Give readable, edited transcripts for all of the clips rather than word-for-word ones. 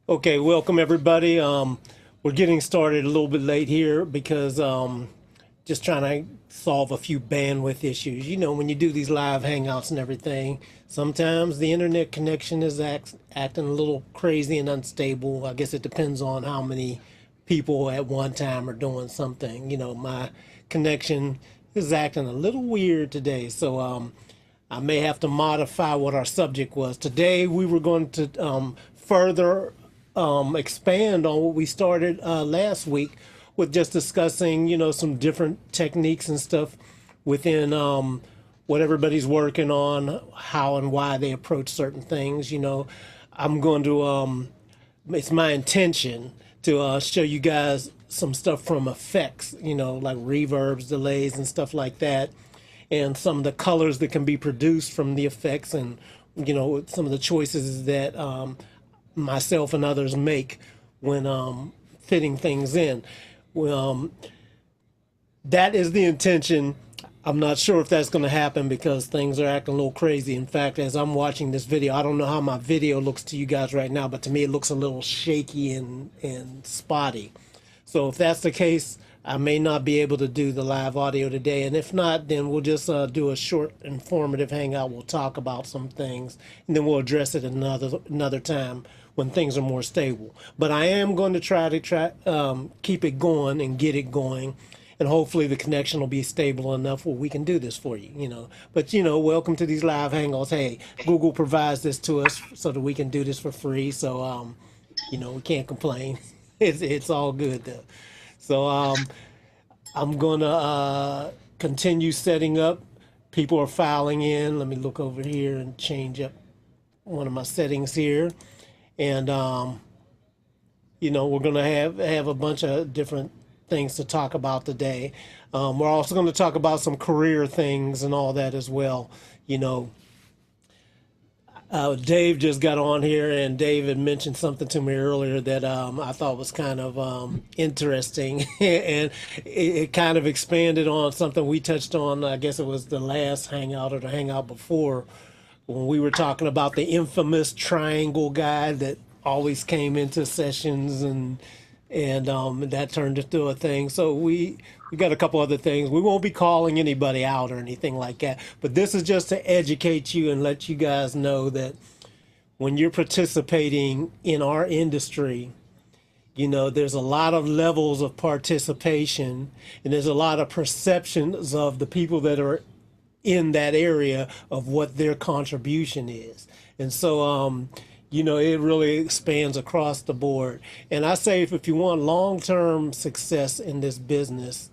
Okay, welcome everybody. We're getting started a little bit late here because just trying to solve a few bandwidth issues. You know, when you do these live hangouts and everything, sometimes the internet connection is acting a little crazy and unstable. I guess it depends on how many people at one time are doing something. You know, my connection is acting a little weird today, so I may have to modify what our subject was. Today we were going to further expand on what we started last week with just discussing, you know, some different techniques and stuff within what everybody's working on, how and why they approach certain things. You know, I'm going to, it's my intention to show you guys some stuff from effects, you know, like reverbs, delays, and stuff like that, and some of the colors that can be produced from the effects, and you know, some of the choices that myself and others make when fitting things in. Well, that is the intention. I'm not sure if that's going to happen because things are acting a little crazy. In fact, as I'm watching this video, I don't know how my video looks to you guys right now, but to me it looks a little shaky and spotty. So if that's the case, I may not be able to do the live audio today. And if not, then we'll just do a short informative hangout. We'll talk about some things and then we'll address it another time when things are more stable. But I am going to try keep it going and get it going. And hopefully the connection will be stable enough where we can do this for you, you know. But, you know, welcome to these live hangouts. Hey, Google provides this to us so that we can do this for free. So, you know, we can't complain. It's all good though. So I'm gonna continue setting up. People are filing in. Let me look over here and change up one of my settings here. And you know, we're gonna have a bunch of different things to talk about today. We're also going to talk about some career things and all that as well. You know, Dave just got on here, and Dave had mentioned something to me earlier that I thought was kind of interesting, and it kind of expanded on something we touched on. I guess it was the last hangout or the hangout before, when we were talking about the infamous triangle guy that always came into sessions, and that turned into a thing. So we got a couple other things. We won't be calling anybody out or anything like that, but this is just to educate you and let you guys know that when you're participating in our industry, you know, there's a lot of levels of participation, and there's a lot of perceptions of the people that are in that area of what their contribution is. And so you know, it really expands across the board. And I say, if you want long-term success in this business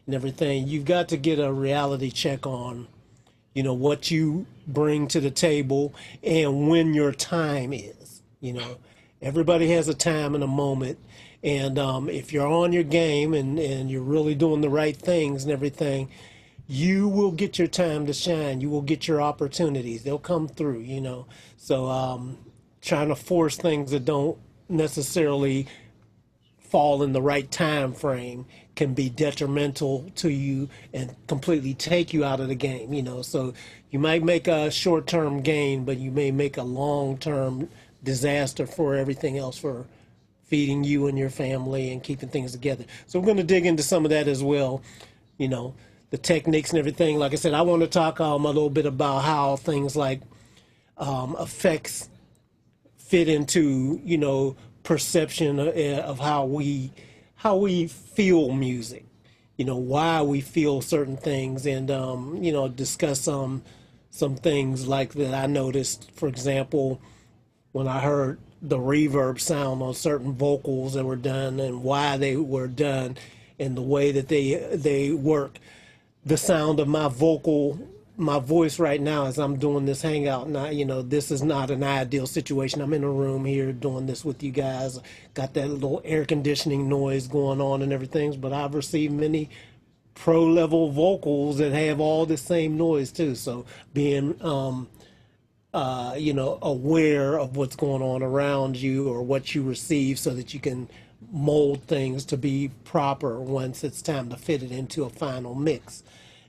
and everything, you've got to get a reality check on, you know, what you bring to the table and when your time is. You know, everybody has a time and a moment. And if you're on your game and you're really doing the right things and everything, you will get your time to shine. You will get your opportunities. They'll come through, you know. So trying to force things that don't necessarily fall in the right time frame can be detrimental to you and completely take you out of the game, you know. So you might make a short-term gain, but you may make a long-term disaster for everything else, for feeding you and your family and keeping things together. So we're going to dig into some of that as well, you know, the techniques and everything. Like I said, I want to talk a little bit about how things like effects fit into, you know, perception of how we feel music, you know, why we feel certain things, and you know, discuss some things like that I noticed. For example, when I heard the reverb sound on certain vocals that were done and why they were done and the way that they work, the sound of my voice right now as I'm doing this hangout. And you know, this is not an ideal situation. I'm in a room here doing this with you guys. Got that little air conditioning noise going on and everything, but I've received many pro level vocals that have all the same noise too. So being, you know, aware of what's going on around you or what you receive so that you can mold things to be proper once it's time to fit it into a final mix.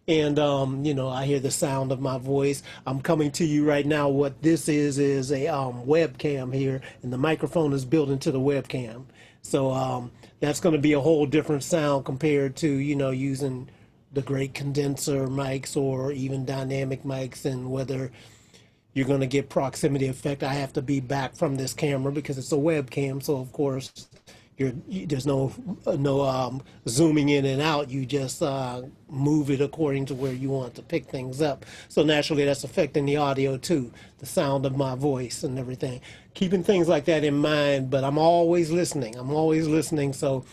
and you know, I hear the sound of my voice. I'm coming to you right now. What this is a webcam here, and the microphone is built into the webcam. So that's going to be a whole different sound compared to, you know, using the great condenser mics or even dynamic mics, and whether you're going to get proximity effect. I have to be back from this camera because it's a webcam, so of course there's no zooming in and out. You just move it according to where you want to pick things up. So naturally, that's affecting the audio too, the sound of my voice and everything. Keeping things like that in mind, but I'm always listening. I'm always listening. So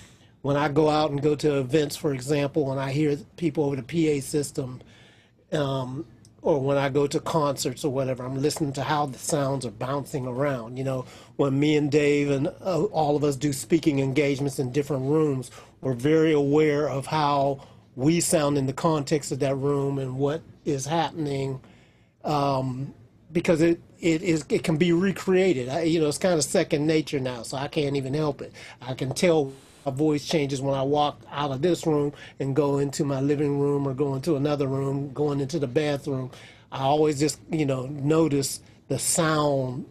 when I go out and go to events, for example, and I hear people over the PA system, or when I go to concerts or whatever, I'm listening to how the sounds are bouncing around. You know, when me and Dave and all of us do speaking engagements in different rooms, we're very aware of how we sound in the context of that room and what is happening, because it can be recreated. You know, it's kind of second nature now, so I can't even help it. I can tell my voice changes when I walk out of this room and go into my living room or go into another room, going into the bathroom. I always just, you know, notice the sound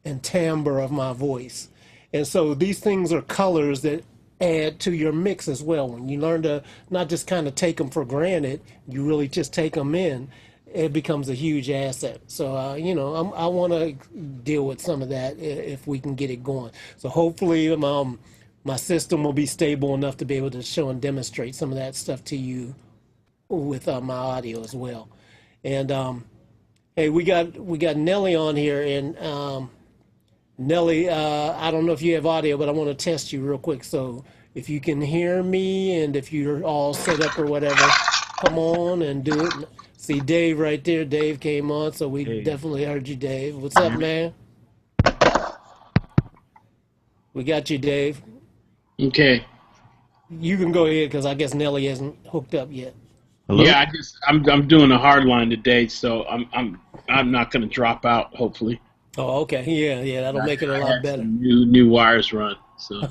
and timbre of my voice. And so these things are colors that add to your mix as well. When you learn to not just kind of take them for granted, you really just take them in, it becomes a huge asset. So, you know, I want to deal with some of that if we can get it going. So hopefully my system will be stable enough to be able to show and demonstrate some of that stuff to you with my audio as well. And hey, we got Nelly on here, and Nelly, I don't know if you have audio, but I want to test you real quick. So if you can hear me and if you're all set up or whatever, come on and do it. See Dave right there. Dave came on, so we definitely heard you, Dave. What's up, man? We got you, Dave. Okay. You can go ahead because I guess Nelly hasn't hooked up yet. Hello? Yeah, I'm doing a hard line today, so I'm not going to drop out. Hopefully. Oh, okay. Yeah, that'll make it a I lot had better. some new wires run. So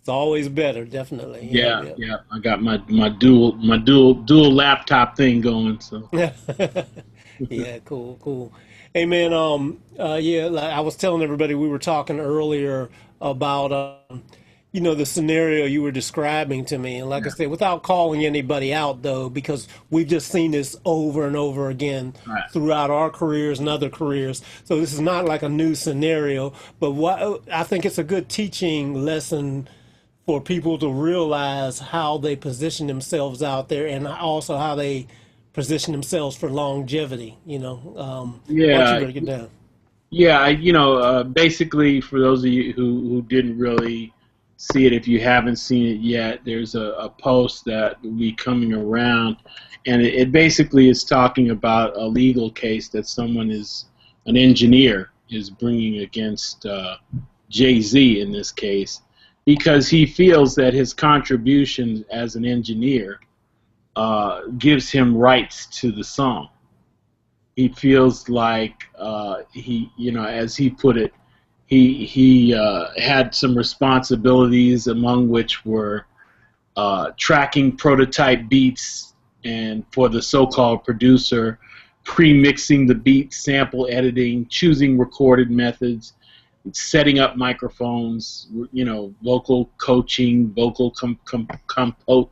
It's always better, definitely. yeah. I got my dual laptop thing going. So Yeah, cool. Hey man, yeah, like I was telling everybody, we were talking earlier about you know, the scenario you were describing to me, and like I said, without calling anybody out though, because we've just seen this over and over again right. throughout our careers and other careers. So this is not like a new scenario, but what I think it's a good teaching lesson for people to realize how they position themselves out there, and also how they position themselves for longevity. You know, why don't you Yeah, break it down? yeah. Basically, for those of you who didn't really see it, if you haven't seen it yet, there's a post that will be coming around, and it basically is talking about a legal case that an engineer is bringing against Jay-Z in this case, because he feels that his contribution as an engineer gives him rights to the song. He feels like as he put it, he had some responsibilities, among which were tracking prototype beats, and for the so-called producer, pre-mixing the beat, sample editing, choosing recorded methods, setting up microphones, vocal coaching, vocal composting,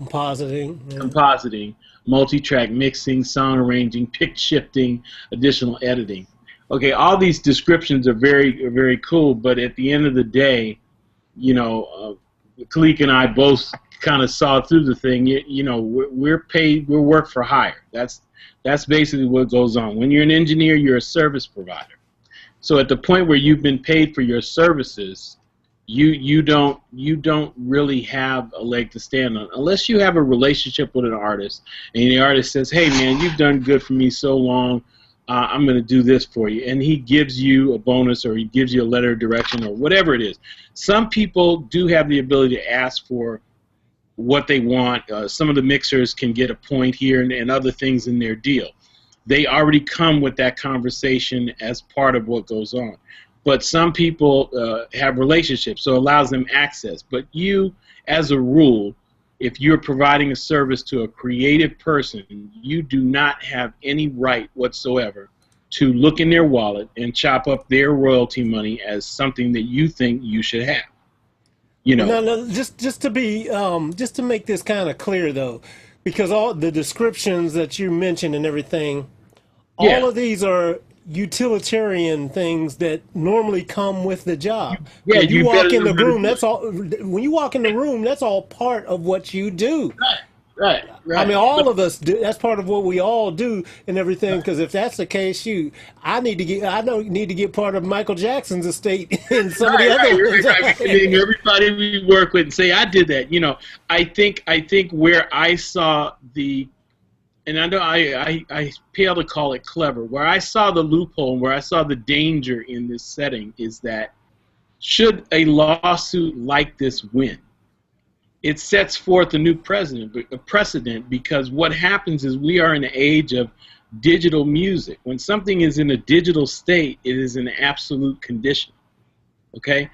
Compositing. Yeah. compositing, multi-track mixing, sound arranging, pitch shifting, additional editing. Okay, all these descriptions are very, very cool, but at the end of the day, Khaliq and I both kind of saw through the thing. We're paid, we're work for hire. That's basically what goes on. When you're an engineer, you're a service provider. So at the point where you've been paid for your services, you don't really have a leg to stand on unless you have a relationship with an artist, and the artist says, "Hey man, you've done good for me so long. I'm going to do this for you," and he gives you a bonus, or he gives you a letter of direction, or whatever it is. Some people do have the ability to ask for what they want. Some of the mixers can get a point here and other things in their deal. They already come with that conversation as part of what goes on. But some people have relationships, so it allows them access. But you, as a rule, if you're providing a service to a creative person, you do not have any right whatsoever to look in their wallet and chop up their royalty money as something that you think you should have. You know. No, no, just to be just to make this kind of clear though, because all the descriptions that you mentioned and everything, all Yeah. of these are utilitarian things that normally come with the job. Yeah, When you you better walk in know the how to room, do that's it. all. When you walk in the room, that's all part of what you do. Right, right, I mean, right. all of us do. That's part of what we all do and everything. Because if that's the case, shoot, I don't need to get part of Michael Jackson's estate and some of the Right, other right, ones. right, right. We can name everybody we work with and say, I did that. You know, I think where I saw the, and I know I fail to call it clever, where I saw the loophole, where I saw the danger in this setting is that should a lawsuit like this win, it sets forth a new precedent, because what happens is we are in an age of digital music. When something is in a digital state, it is an absolute condition. Okay?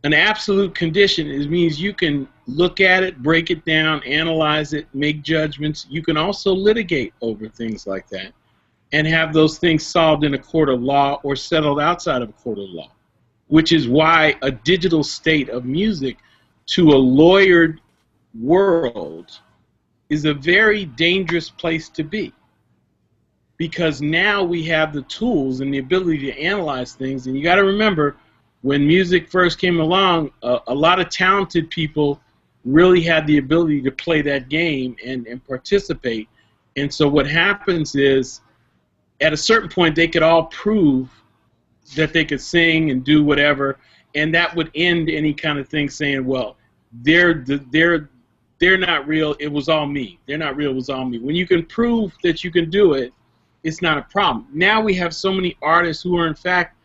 An absolute condition means you can look at it, break it down, analyze it, make judgments. You can also litigate over things like that and have those things solved in a court of law or settled outside of a court of law, which is why a digital state of music to a lawyered world is a very dangerous place to be, because now we have the tools and the ability to analyze things. And you got to remember, when music first came along, a lot of talented people really had the ability to play that game and participate. And so what happens is, at a certain point, they could all prove that they could sing and do whatever, and that would end any kind of thing saying, well, they're not real, it was all me. They're not real, it was all me. When you can prove that you can do it, it's not a problem. Now we have so many artists who are, in fact,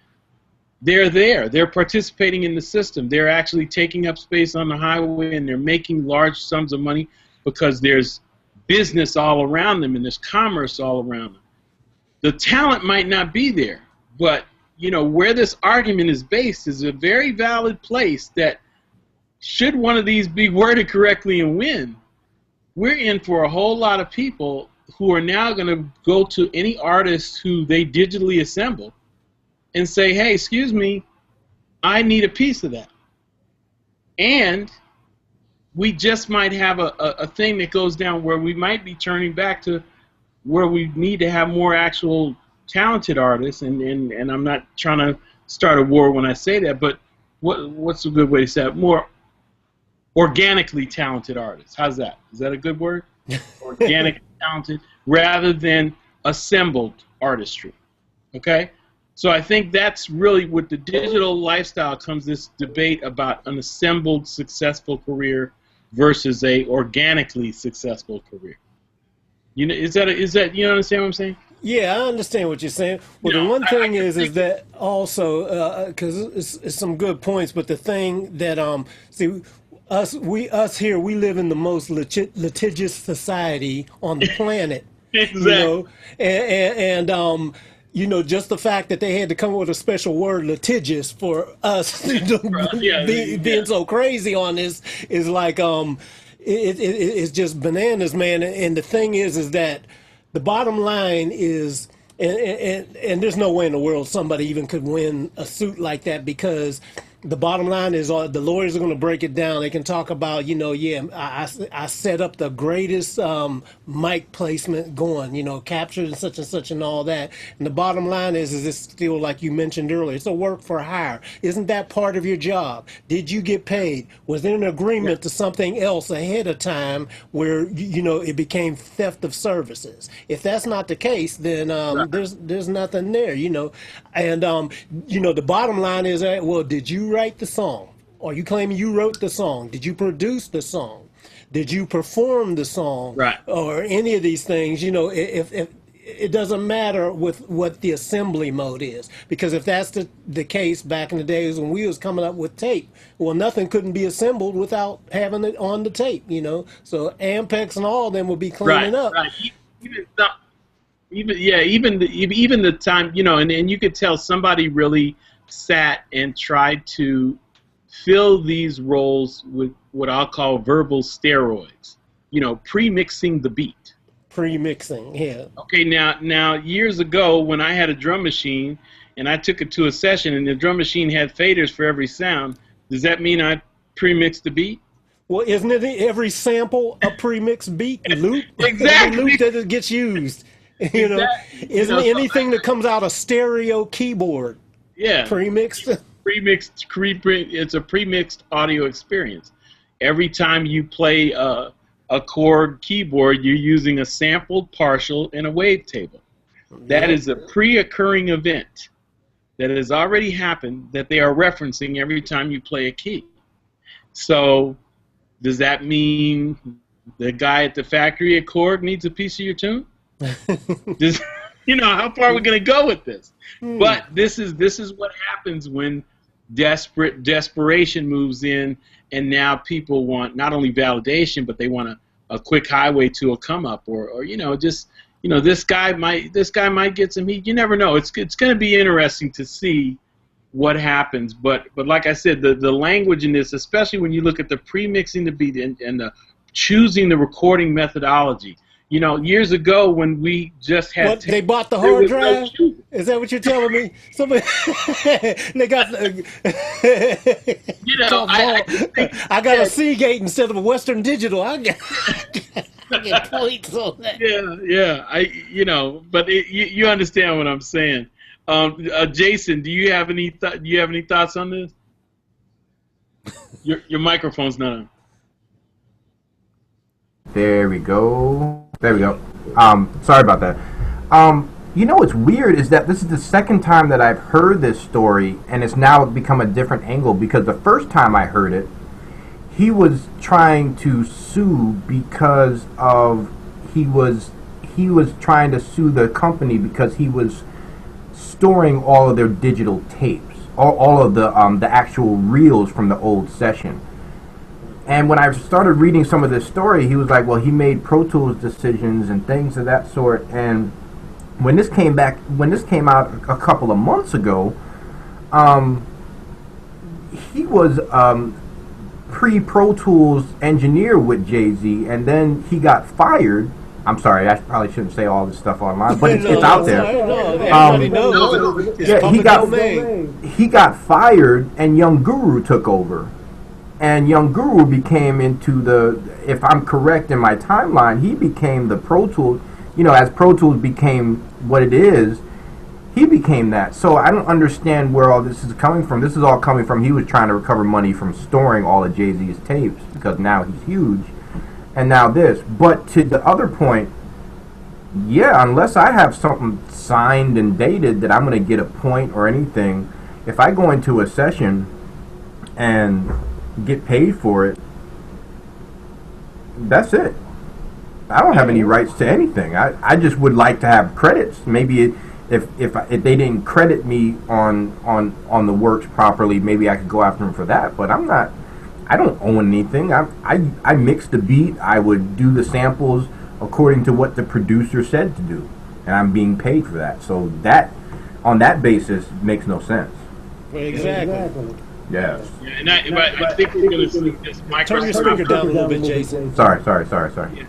they're participating in the system. They're actually taking up space on the highway, and they're making large sums of money because there's business all around them and there's commerce all around them. The talent might not be there, but you know where this argument is based is a very valid place that should one of these be worded correctly and win, we're in for a whole lot of people who are now going to go to any artist who they digitally assemble and say, hey, excuse me, I need a piece of that. And we just might have a thing that goes down where we might be turning back to where we need to have more actual talented artists, and I'm not trying to start a war when I say that, but what's a good way to say it? More organically talented artists. How's that? Is that a good word? Organically talented rather than assembled artistry. Okay? So I think that's really with the digital lifestyle comes this debate about an assembled successful career versus a organically successful career. You know, is that you understand what I'm saying? Yeah, I understand what you're saying. Well, You the know, one I thing can is think, that also because it's some good points, but the thing that see us here we live in the most litigious society on the planet, you exactly. know, and you know, just the fact that they had to come up with a special word, litigious, for us you know, Yeah, yeah. being so crazy on this is like it's just bananas, man. And the thing is that the bottom line is, and there's no way in the world somebody even could win a suit like that, because the bottom line is the lawyers are going to break it down. They can talk about, you know, yeah, I set up the greatest mic placement going, you know, captured and such and all that. And the bottom line is it's still, like you mentioned earlier, it's a work for hire. Isn't that part of your job? Did you get paid? Was there an agreement to something else ahead of time where, you know, it became theft of services? If that's not the case, then Right. there's nothing there, you know. And, you know, the bottom line is that, well, did you write the song? Are you claiming you wrote the song? Did you produce the song? Did you perform the song? Right. Or any of these things? You know, if it doesn't matter with what the assembly mode is, because if that's the case back in the days when we was coming up with tape, well, nothing couldn't be assembled without having it on the tape, you know. So Ampex and all of them would be Right. cleaning up. Right. Even some, even the time, you know, and you could tell somebody really sat and tried to fill these roles with what I'll call verbal steroids. Pre-mixing the beat. Pre-mixing, yeah. Okay, now years ago when I had a drum machine and I took it to a session and the drum machine had faders for every sound, does that mean I pre-mixed the beat? Well, isn't it every sample a pre-mixed beat loop? Exactly. Every loop that it gets used. Isn't anything that comes out a stereo keyboard pre-mixed? It's a pre-mixed audio experience. Every time you play a chord keyboard, you're using a sampled partial and a wavetable. That is a pre-occurring event that has already happened that they are referencing every time you play a key. So does that mean the guy at the factory at Korg needs a piece of your tune? How far are we going to go with this? But this is what happens when desperation moves in, and now people want not only validation, but they want a quick highway to a come up, or this guy might get some heat. You never know. It's going to be interesting to see what happens. But like I said, the language in this, especially when you look at the pre-mixing the beat and the choosing the recording methodology. Years ago when we just had they bought the hard drive. Is that what you're telling me? Somebody they got. I got a Seagate instead of a Western Digital. I get points on that. Yeah. But you understand what I'm saying. Jason, do you have any thoughts on this? Your microphone's not on. There we go. Sorry about that. What's weird is that this is the second time that I've heard this story, and it's now become a different angle, because the first time I heard it, he was trying to sue because of he was trying to sue the company because he was storing all of their digital tapes, all of the actual reels from the old session. And when I started reading some of this story, he was like, well, he made Pro Tools decisions and things of that sort. And when this came out a couple of months ago, he was pre-Pro Tools engineer with Jay-Z, and then he got fired. I'm sorry, I probably shouldn't say all this stuff online, but it's out there. Everybody knows. He got fired, and Young Guru took over. And Young Guru became if I'm correct in my timeline, he became the Pro Tools, as Pro Tools became what it is, he became that. So I don't understand where all this is coming from. This is all coming from, he was trying to recover money from storing all of Jay-Z's tapes, because now he's huge. And now this. But to the other point, unless I have something signed and dated that I'm going to get a point or anything, if I go into a session and get paid for it, that's it. I don't have any rights to anything. I just would like to have credits. Maybe if they didn't credit me on the works properly, maybe I could go after them for that. But I don't own anything. I mix the beat. I would do the samples according to what the producer said to do, and I'm being paid for that. So that, on that basis, makes no sense. Exactly. Yes. Yeah, and I think we're going to see this microscopic. Turn your speaker down a little bit, Jason. Sorry. Yeah.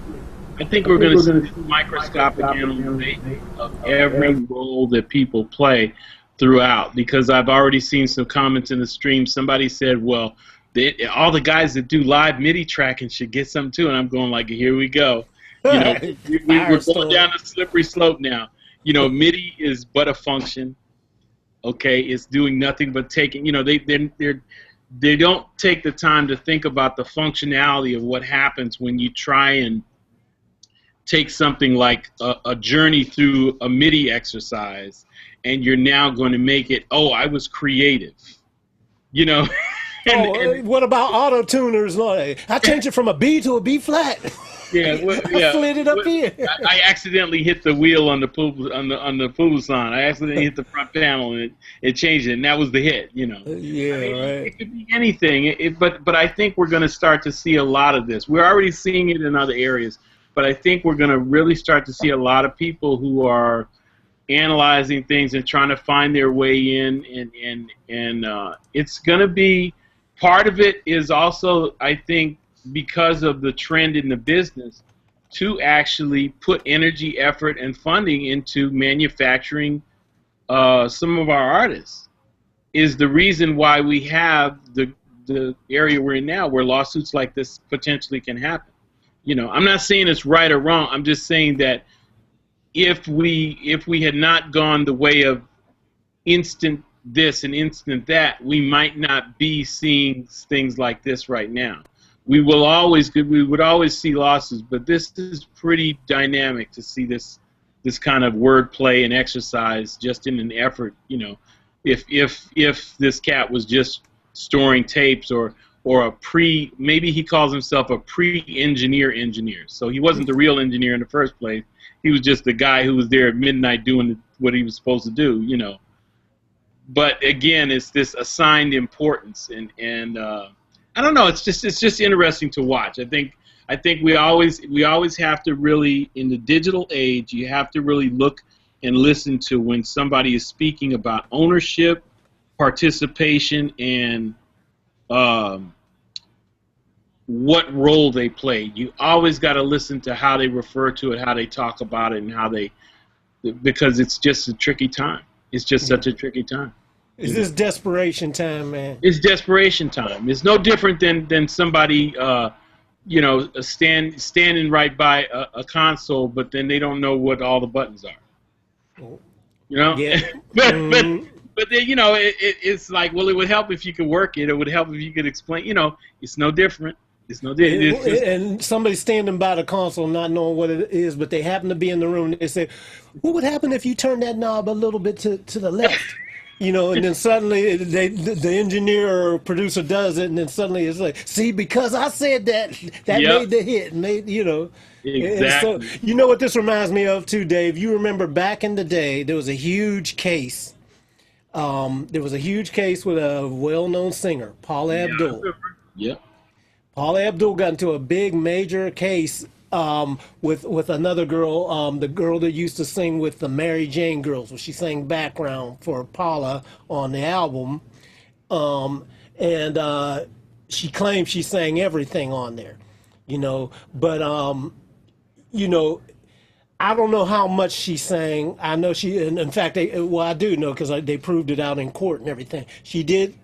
I think we're going to see this microscopic analysis of every role that people play throughout. Because I've already seen some comments in the stream. Somebody said, "Well, all the guys that do live MIDI tracking should get some too." And I'm going like, "Here we go." We're going down a slippery slope now. MIDI is but a function. Okay, it's doing nothing but taking. They don't take the time to think about the functionality of what happens when you try and take something like a journey through a MIDI exercise, and you're now going to make it. Oh, I was creative. What about auto tuners? I changed it from a B to a B flat. I slid it up here. I accidentally hit the wheel on the Pulusan. I accidentally hit the front panel, and it changed it, and that was the hit. Right. It could be anything. But I think we're going to start to see a lot of this. We're already seeing it in other areas, but I think we're going to really start to see a lot of people who are analyzing things and trying to find their way in, and it's going to be part of it is also, I think, because of the trend in the business to actually put energy, effort, and funding into manufacturing some of our artists is the reason why we have the area we're in now where lawsuits like this potentially can happen. I'm not saying it's right or wrong. I'm just saying that if we had not gone the way of instant this and instant that, we might not be seeing things like this right now. We would always see losses, but this is pretty dynamic to see this kind of wordplay and exercise just in an effort. If this cat was just storing tapes or maybe he calls himself a engineer. So he wasn't the real engineer in the first place. He was just the guy who was there at midnight doing what he was supposed to do. But again, it's this assigned importance, and I don't know. It's just interesting to watch. I think we always have to really, in the digital age, you have to really look and listen to when somebody is speaking about ownership, participation, and what role they played. You always got to listen to how they refer to it, how they talk about it, and because it's just a tricky time. It's just such a tricky time. Is this desperation time, man? It's desperation time. It's no different than somebody, standing right by a console, but then they don't know what all the buttons are. Yeah. but then it's like, well, it would help if you could work it. It would help if you could explain. It's no different. It's no different. And somebody standing by the console, not knowing what it is, but they happen to be in the room. And they say, "What would happen if you turn that knob a little bit to the left?" And then suddenly the engineer or producer does it, and then suddenly it's like, "See, because I said that made the hit." Exactly. So, you know what this reminds me of too, Dave? You remember back in the day, there was a huge case. There was a huge case with a well-known singer, Paula Abdul. Yep. Paula Abdul got into a big major case with another girl, the girl that used to sing with the Mary Jane Girls, where she sang background for Paula on the album, and she claimed she sang everything on there, but I don't know how much she sang. I know in fact, I do know because they proved it out in court and everything. She did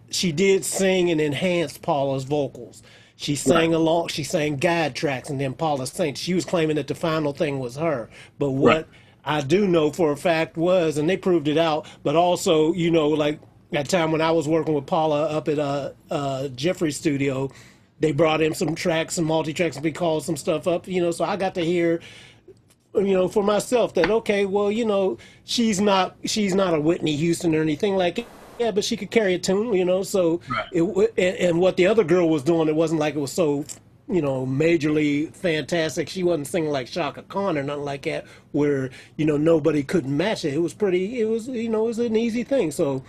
sing and enhance Paula's vocals. She sang along, she sang guide tracks, and then Paula sang. She was claiming that the final thing was her. But what I do know for a fact was, and they proved it out, but also, like that time when I was working with Paula up at Jeffrey's studio, they brought in some tracks, some multi-tracks, and we called some stuff up, so I got to hear, for myself that, okay, well, she's not a Whitney Houston or anything like it. Yeah, but she could carry a tune, so and what the other girl was doing, it wasn't like it was so, majorly fantastic. She wasn't singing like Shaka Khan or nothing like that, where, nobody couldn't match it. It was it was an easy thing. So,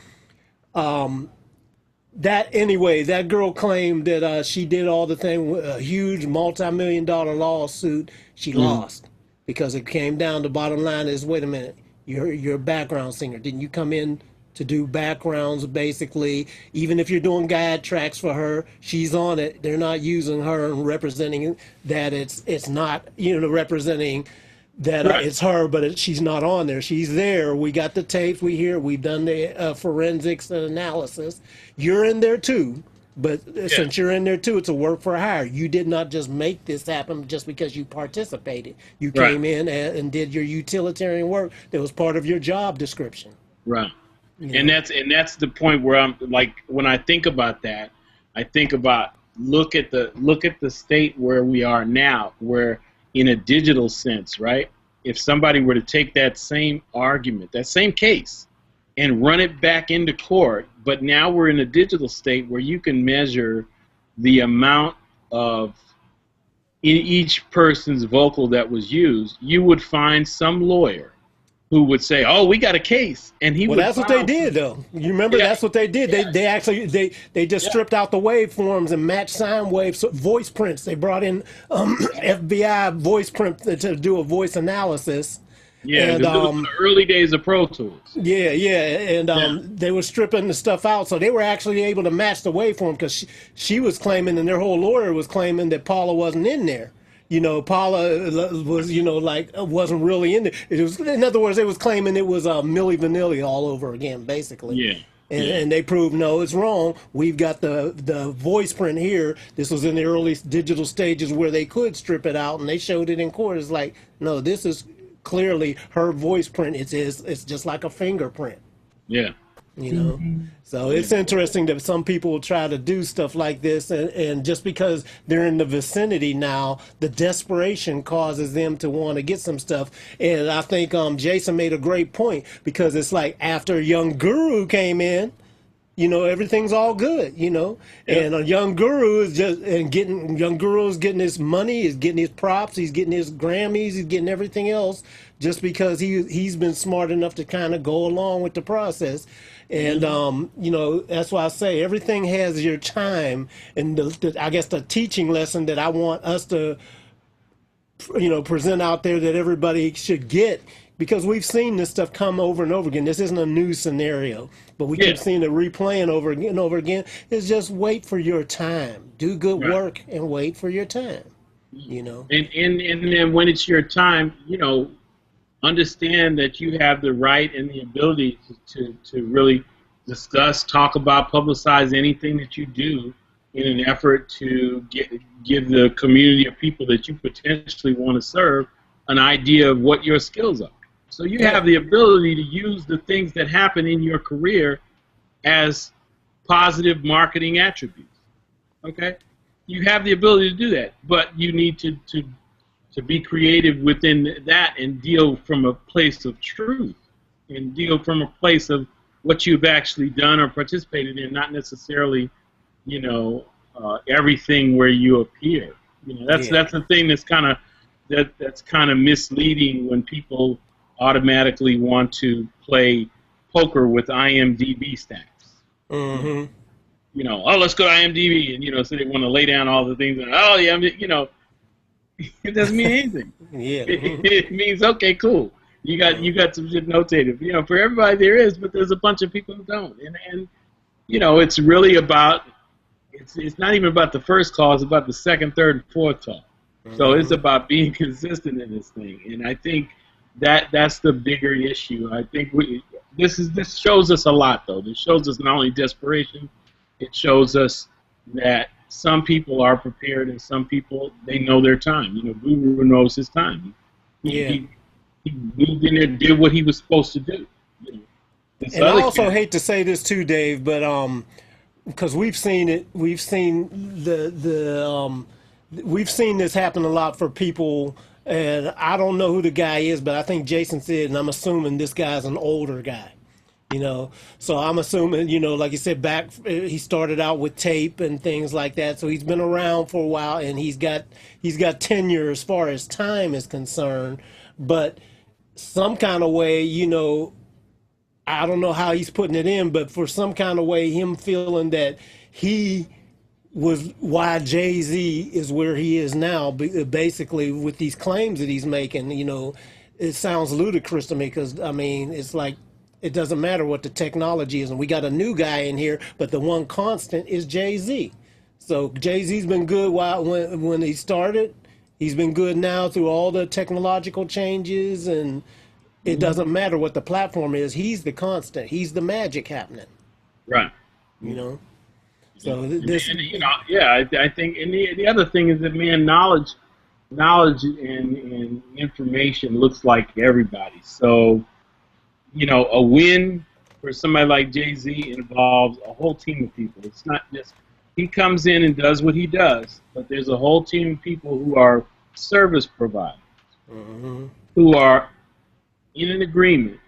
that girl claimed that she did all the thing, a huge multi-million-dollar lawsuit. She lost because it came down to bottom line is, wait a minute, you're a background singer. Didn't you come in to do backgrounds, basically? Even if you're doing guide tracks for her, she's on it. They're not using her and representing that it's not, representing that it's her, but she's not on there. She's there. We got the tapes. We've done the forensics and analysis. You're in there too, but since you're in there too, it's a work for hire. You did not just make this happen just because you participated. You came in and did your utilitarian work that was part of your job description. Right. And that's the point where I'm like, when I think about that, I think about look at the state where we are now, where in a digital sense, right? If somebody were to take that same argument, that same case, and run it back into court, but now we're in a digital state where you can measure the amount of in each person's vocal that was used, you would find some lawyer who would say, "Oh, we got a case," and he would. That's what they did, though. You remember that's what they did. They actually they just stripped out the waveforms and matched sine waves, voice prints. They brought in FBI voice print to do a voice analysis, Yeah, And because it was the early days of Pro Tools. yeah, and they were stripping the stuff out, so they were actually able to match the waveform because she was claiming, and their whole lawyer was claiming that Paula wasn't in there. Paula was, like wasn't really in there. It was, in other words, they was claiming it was Milli Vanilli all over again, basically. Yeah. And they proved no, it's wrong. We've got the voice print here. This was in the early digital stages where they could strip it out, and they showed it in court. It's like, no, this is clearly her voice print. It's just like a fingerprint. Yeah. So it's interesting that some people will try to do stuff like this, and just because they're in the vicinity now, the desperation causes them to want to get some stuff. And I think Jason made a great point, because it's like after Young Guru came in, everything's all good, and a Young Guru is Young Guru is getting his money, he's getting his props, he's getting his Grammys, he's getting everything else just because he's been smart enough to kind of go along with the process. And that's why I say everything has your time. And I guess the teaching lesson that I want us to present out there that everybody should get, because we've seen this stuff come over and over again. This isn't a new scenario, but we keep seeing it replaying over and over again. Is just wait for your time. Do good work and wait for your time. And then when it's your time, understand that you have the right and the ability to really discuss, talk about, publicize anything that you do in an effort to give the community of people that you potentially want to serve an idea of what your skills are. So you have the ability to use the things that happen in your career as positive marketing attributes. Okay? You have the ability to do that, but you need to be creative within that and deal from a place of truth and deal from a place of what you've actually done or participated in, not necessarily, everything where you appear. That's the thing that's kind of misleading when people automatically want to play poker with IMDb stats. Mm-hmm. Let's go to IMDb, and so they want to lay down all the things, and it doesn't mean anything. It means, okay, cool. You got some shit notated. For everybody there is, but there's a bunch of people who don't. And it's really about, it's not even about the first call, it's about the second, third, and fourth call. Mm-hmm. So it's about being consistent in this thing. And I think that's the bigger issue. I think this shows us a lot, though. This shows us not only desperation, it shows us that some people are prepared and some people, they know their time. Guru knows his time. He moved in there, did what he was supposed to do. And I also hate to say this too, Dave, but because we've seen it, we've seen we've seen this happen a lot for people, and I don't know who the guy is, but I think Jason said, and I'm assuming this guy's an older guy. So I'm assuming, like you said, back he started out with tape and things like that. So he's been around for a while, and he's got tenure as far as time is concerned. But some kind of way, I don't know how he's putting it in, but for some kind of way, him feeling that he was why Jay-Z is where he is now, basically with these claims that he's making, it sounds ludicrous to me, because, it's like, it doesn't matter what the technology is, and we got a new guy in here, but the one constant is Jay-Z. So Jay-Z's been good when he started. He's been good now through all the technological changes, and it doesn't matter what the platform is. He's the constant. He's the magic happening. Right. So this. And, I think, and the other thing is that, man, knowledge and information looks like everybody. So, a win for somebody like Jay-Z involves a whole team of people. It's not just he comes in and does what he does, but there's a whole team of people who are service providers, who are in an agreement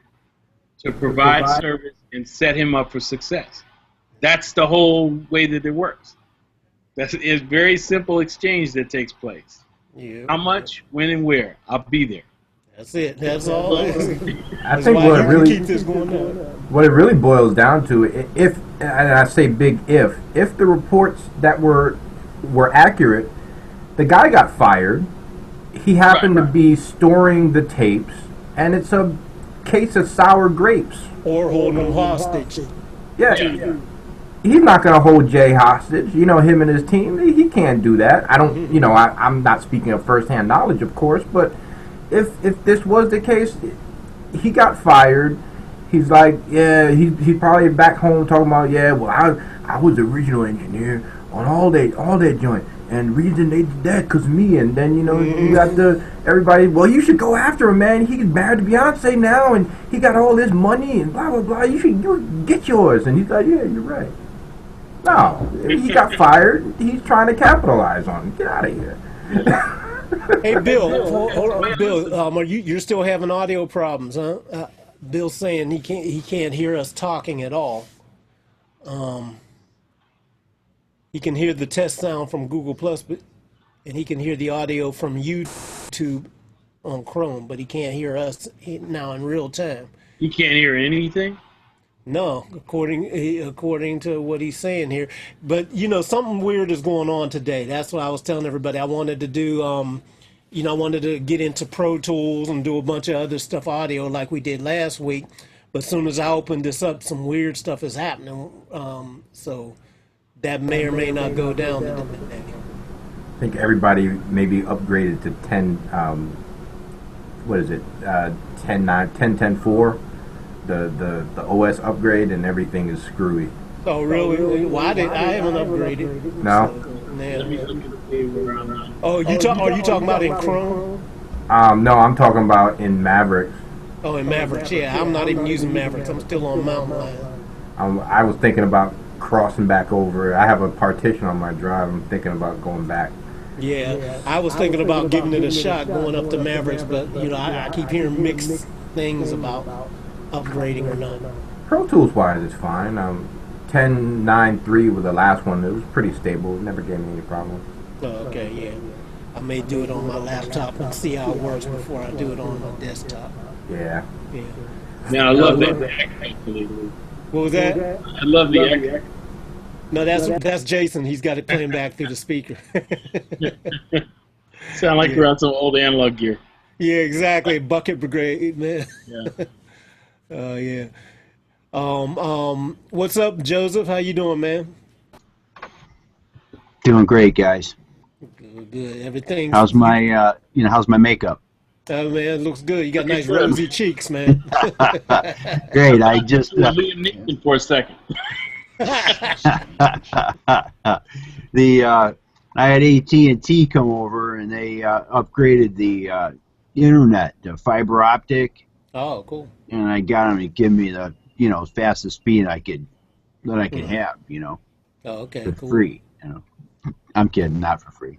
to provide service and set him up for success. That's the whole way that it works. It's a very simple exchange that takes place. Yeah. How much, when, and where? I'll be there. That's it. That's all. I think what it really boils down to, if, and I say big if the reports that were accurate, the guy got fired. He happened to be storing the tapes and it's a case of sour grapes. Or holding them hostage. Yeah. He's not going to hold Jay hostage. You know, him and his team, he can't do that. I don't, you know, I'm not speaking of firsthand knowledge, of course, but if this was the case, he got fired. He's like, yeah, he's probably back home talking about, yeah, well, I was the original engineer on all that joint. And the reason they did that because me. And then, you know, you got everybody, well, you should go after him, man. He's married to Beyonce now, and he got all this money and blah, blah, blah. You get yours. And he's like, yeah, you're right. No, he got fired. He's trying to capitalize on it. Get out of here. Hey, Bill, hold on, Bill, you're still having audio problems, huh? Bill's saying he can't hear us talking at all. He can hear the test sound from Google Plus, and he can hear the audio from YouTube on Chrome, but he can't hear us now in real time. You can't hear anything? No, according to what he's saying here. But, you know, something weird is going on today. That's what I was telling everybody. I wanted to do, you know, I wanted to get into Pro Tools and do a bunch of other stuff, audio, like we did last week. But as soon as I opened this up, some weird stuff is happening. So that may or may not go down today. I think everybody maybe upgraded to 10, what is it, 10.4, the OS upgrade, and everything is screwy. Oh, really? Well, I haven't upgraded. No? Let me look at the page where I'm on. Oh, are you talking about in Chrome? No, I'm talking about in Mavericks. Oh, in Mavericks, yeah. I'm not even using Mavericks. I'm still on Mountain Lion. I was thinking about crossing back over. I have a partition on my drive. I'm thinking about going back. Yeah, I was thinking about giving it a shot, going up to Mavericks, but, you know, I keep hearing mixed things about upgrading or not. Pro Tools wise, it's fine. 10.9.3 was the last one. It was pretty stable. It never gave me any problems. Oh, okay, yeah. I may do it on my laptop and see how it works before I do it on my desktop. Yeah. Yeah. Now, I love that actually. What was that? I love the echo. No, that's Jason. He's got it playing back through the speaker. Sound like we're on some old analog gear. Yeah, exactly. Bucket Brigade, man. Yeah. Yeah. What's up, Joseph? How you doing, man? Doing great, guys. Good. Everything. How's my how's my makeup? Oh, man, it looks good. You got nice rosy cheeks, man. Great. I just Liam Neeson for a second. I had AT&T come over and they upgraded the internet to fiber optic. Oh, cool. And I got them to give me the fastest speed I could have, Oh, okay, for cool. free. I'm kidding, not for free.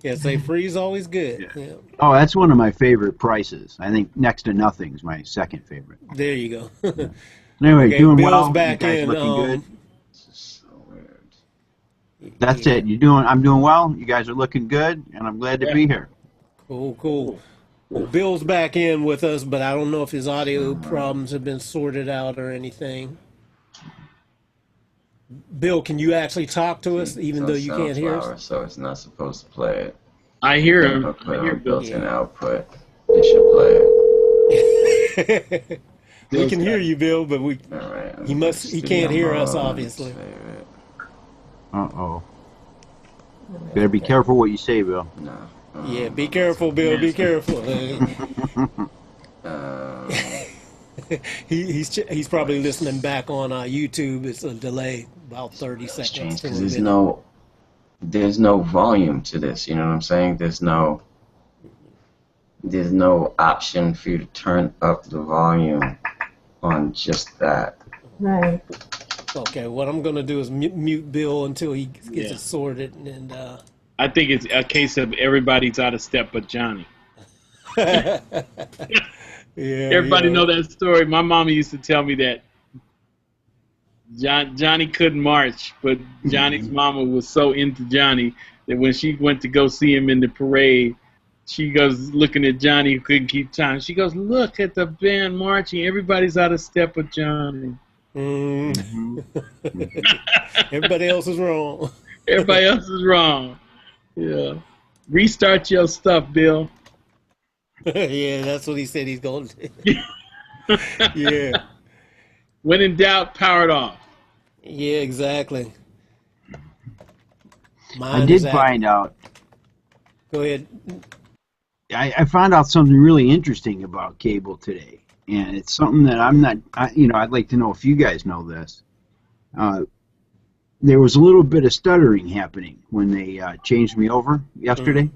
Yeah, say free is always good. Yeah. Oh, that's one of my favorite prices. I think next to nothing is my second favorite. There you go. Anyway, Okay, doing Bill's well. back You guys in. looking good. So weird. That's Yeah. it. I'm doing well. You guys are looking good, and I'm glad to be here. Cool. Well, Bill's back in with us, but I don't know if his audio problems have been sorted out or anything. Bill, can you actually talk to us, even though you can't hear us? So it's not supposed to play it. I hear him. But I hear on Bill. built-in output, it should play it. We can hear you, Bill, but All right. he can't hear us, obviously. Favorite. Uh-oh. Better be careful what you say, Bill. No. Yeah, be careful, Bill. Be careful. He's probably listening back on YouTube. It's a delay, about 30 seconds. Strange to a because minute. there's no volume to this. You know what I'm saying? There's no option for you to turn up the volume on just that. Right. Okay, what I'm going to do is mute Bill until he gets it sorted. And I think it's a case of everybody's out of step but Johnny. Everybody know that story. My mama used to tell me that Johnny couldn't march, but Johnny's mama was so into Johnny that when she went to go see him in the parade, she goes looking at Johnny who couldn't keep time. She goes, "Look at the band marching. Everybody's out of step with Johnny." Everybody else is wrong. Everybody else is wrong. Yeah. Restart your stuff, Bill. Yeah, that's what he said he's going to do. Yeah. When in doubt, power it off. Yeah, exactly. I Mine is did find out. Go ahead. I found out something really interesting about cable today, and it's something that I'm not. I'd like to know if you guys know this. There was a little bit of stuttering happening when they changed me over yesterday,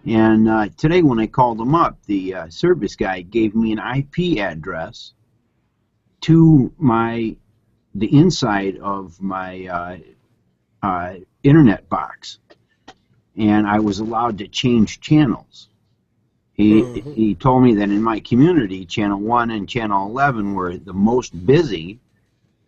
and today when I called them up, the service guy gave me an IP address to the inside of my internet box, and I was allowed to change channels. He told me that in my community, channel 1 and channel 11 were the most busy.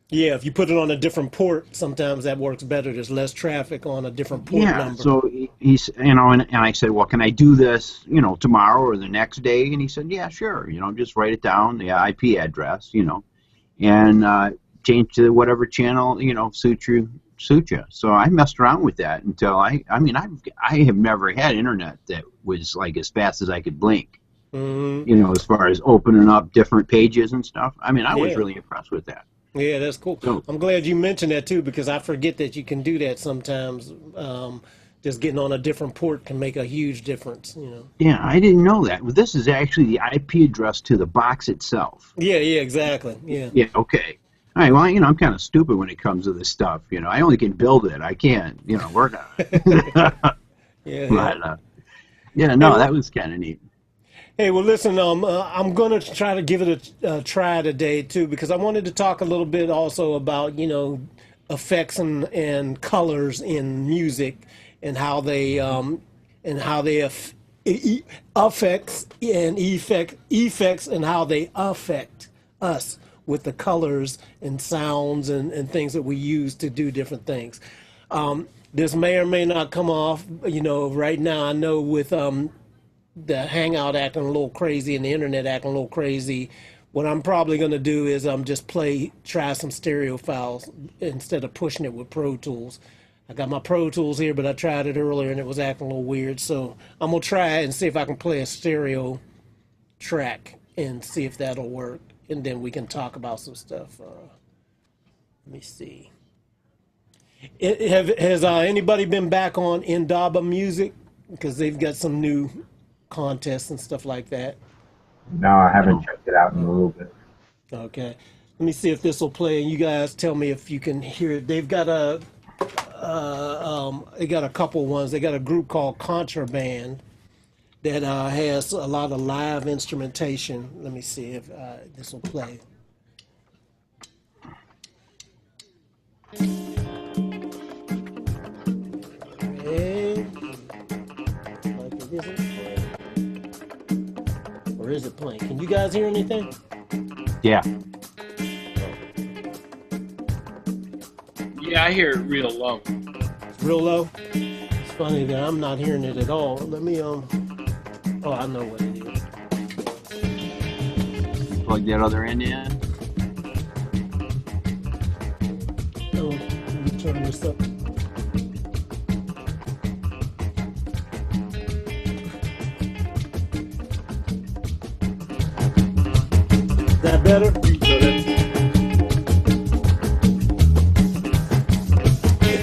Yeah, if you put it on a different port, sometimes that works better. There's less traffic on a different port number. So he's, and I said, well, can I do this, tomorrow or the next day? And he said, yeah, sure. Just write it down, the IP address, and change to whatever channel, suit you. So I messed around with that until I have never had internet that was like as fast as I could blink. As far as opening up different pages and stuff. I was really impressed with that. Yeah, that's cool. So, I'm glad you mentioned that too, because I forget that you can do that sometimes. Just getting on a different port can make a huge difference. Yeah, I didn't know that. Well, this is actually the IP address to the box itself. Yeah, exactly. Yeah. Yeah. Okay. All right, well, I'm kind of stupid when it comes to this stuff. I only can build it. I can't, work on it. But, that was kind of neat. Hey, well, listen, I'm going to try to give it a try today, too, because I wanted to talk a little bit also about, effects and colors in music and how they affects and effects and how they affect us with the colors and sounds and things that we use to do different things. This may or may not come off, right now. I know with the Hangout acting a little crazy and the internet acting a little crazy, what I'm probably going to do is just try some stereo files instead of pushing it with Pro Tools. I got my Pro Tools here, but I tried it earlier and it was acting a little weird. So I'm going to try it and see if I can play a stereo track and see if that'll work. And then we can talk about some stuff. Let me see. Has anybody been back on Indaba Music? Because they've got some new contests and stuff like that. No, I haven't checked it out in a little bit. Okay. Let me see if this will play, and you guys tell me if you can hear it. They've got they got a couple ones. They got a group called Contraband that has a lot of live instrumentation. Let me see if this will play. Okay. Like it isn't playing. Or is it playing? Can you guys hear anything? Yeah. Yeah, I hear it real low. It's real low? It's funny that I'm not hearing it at all. Let me, oh, I know what it is. Plug that other end in. Oh, let me turn this up. Is that better?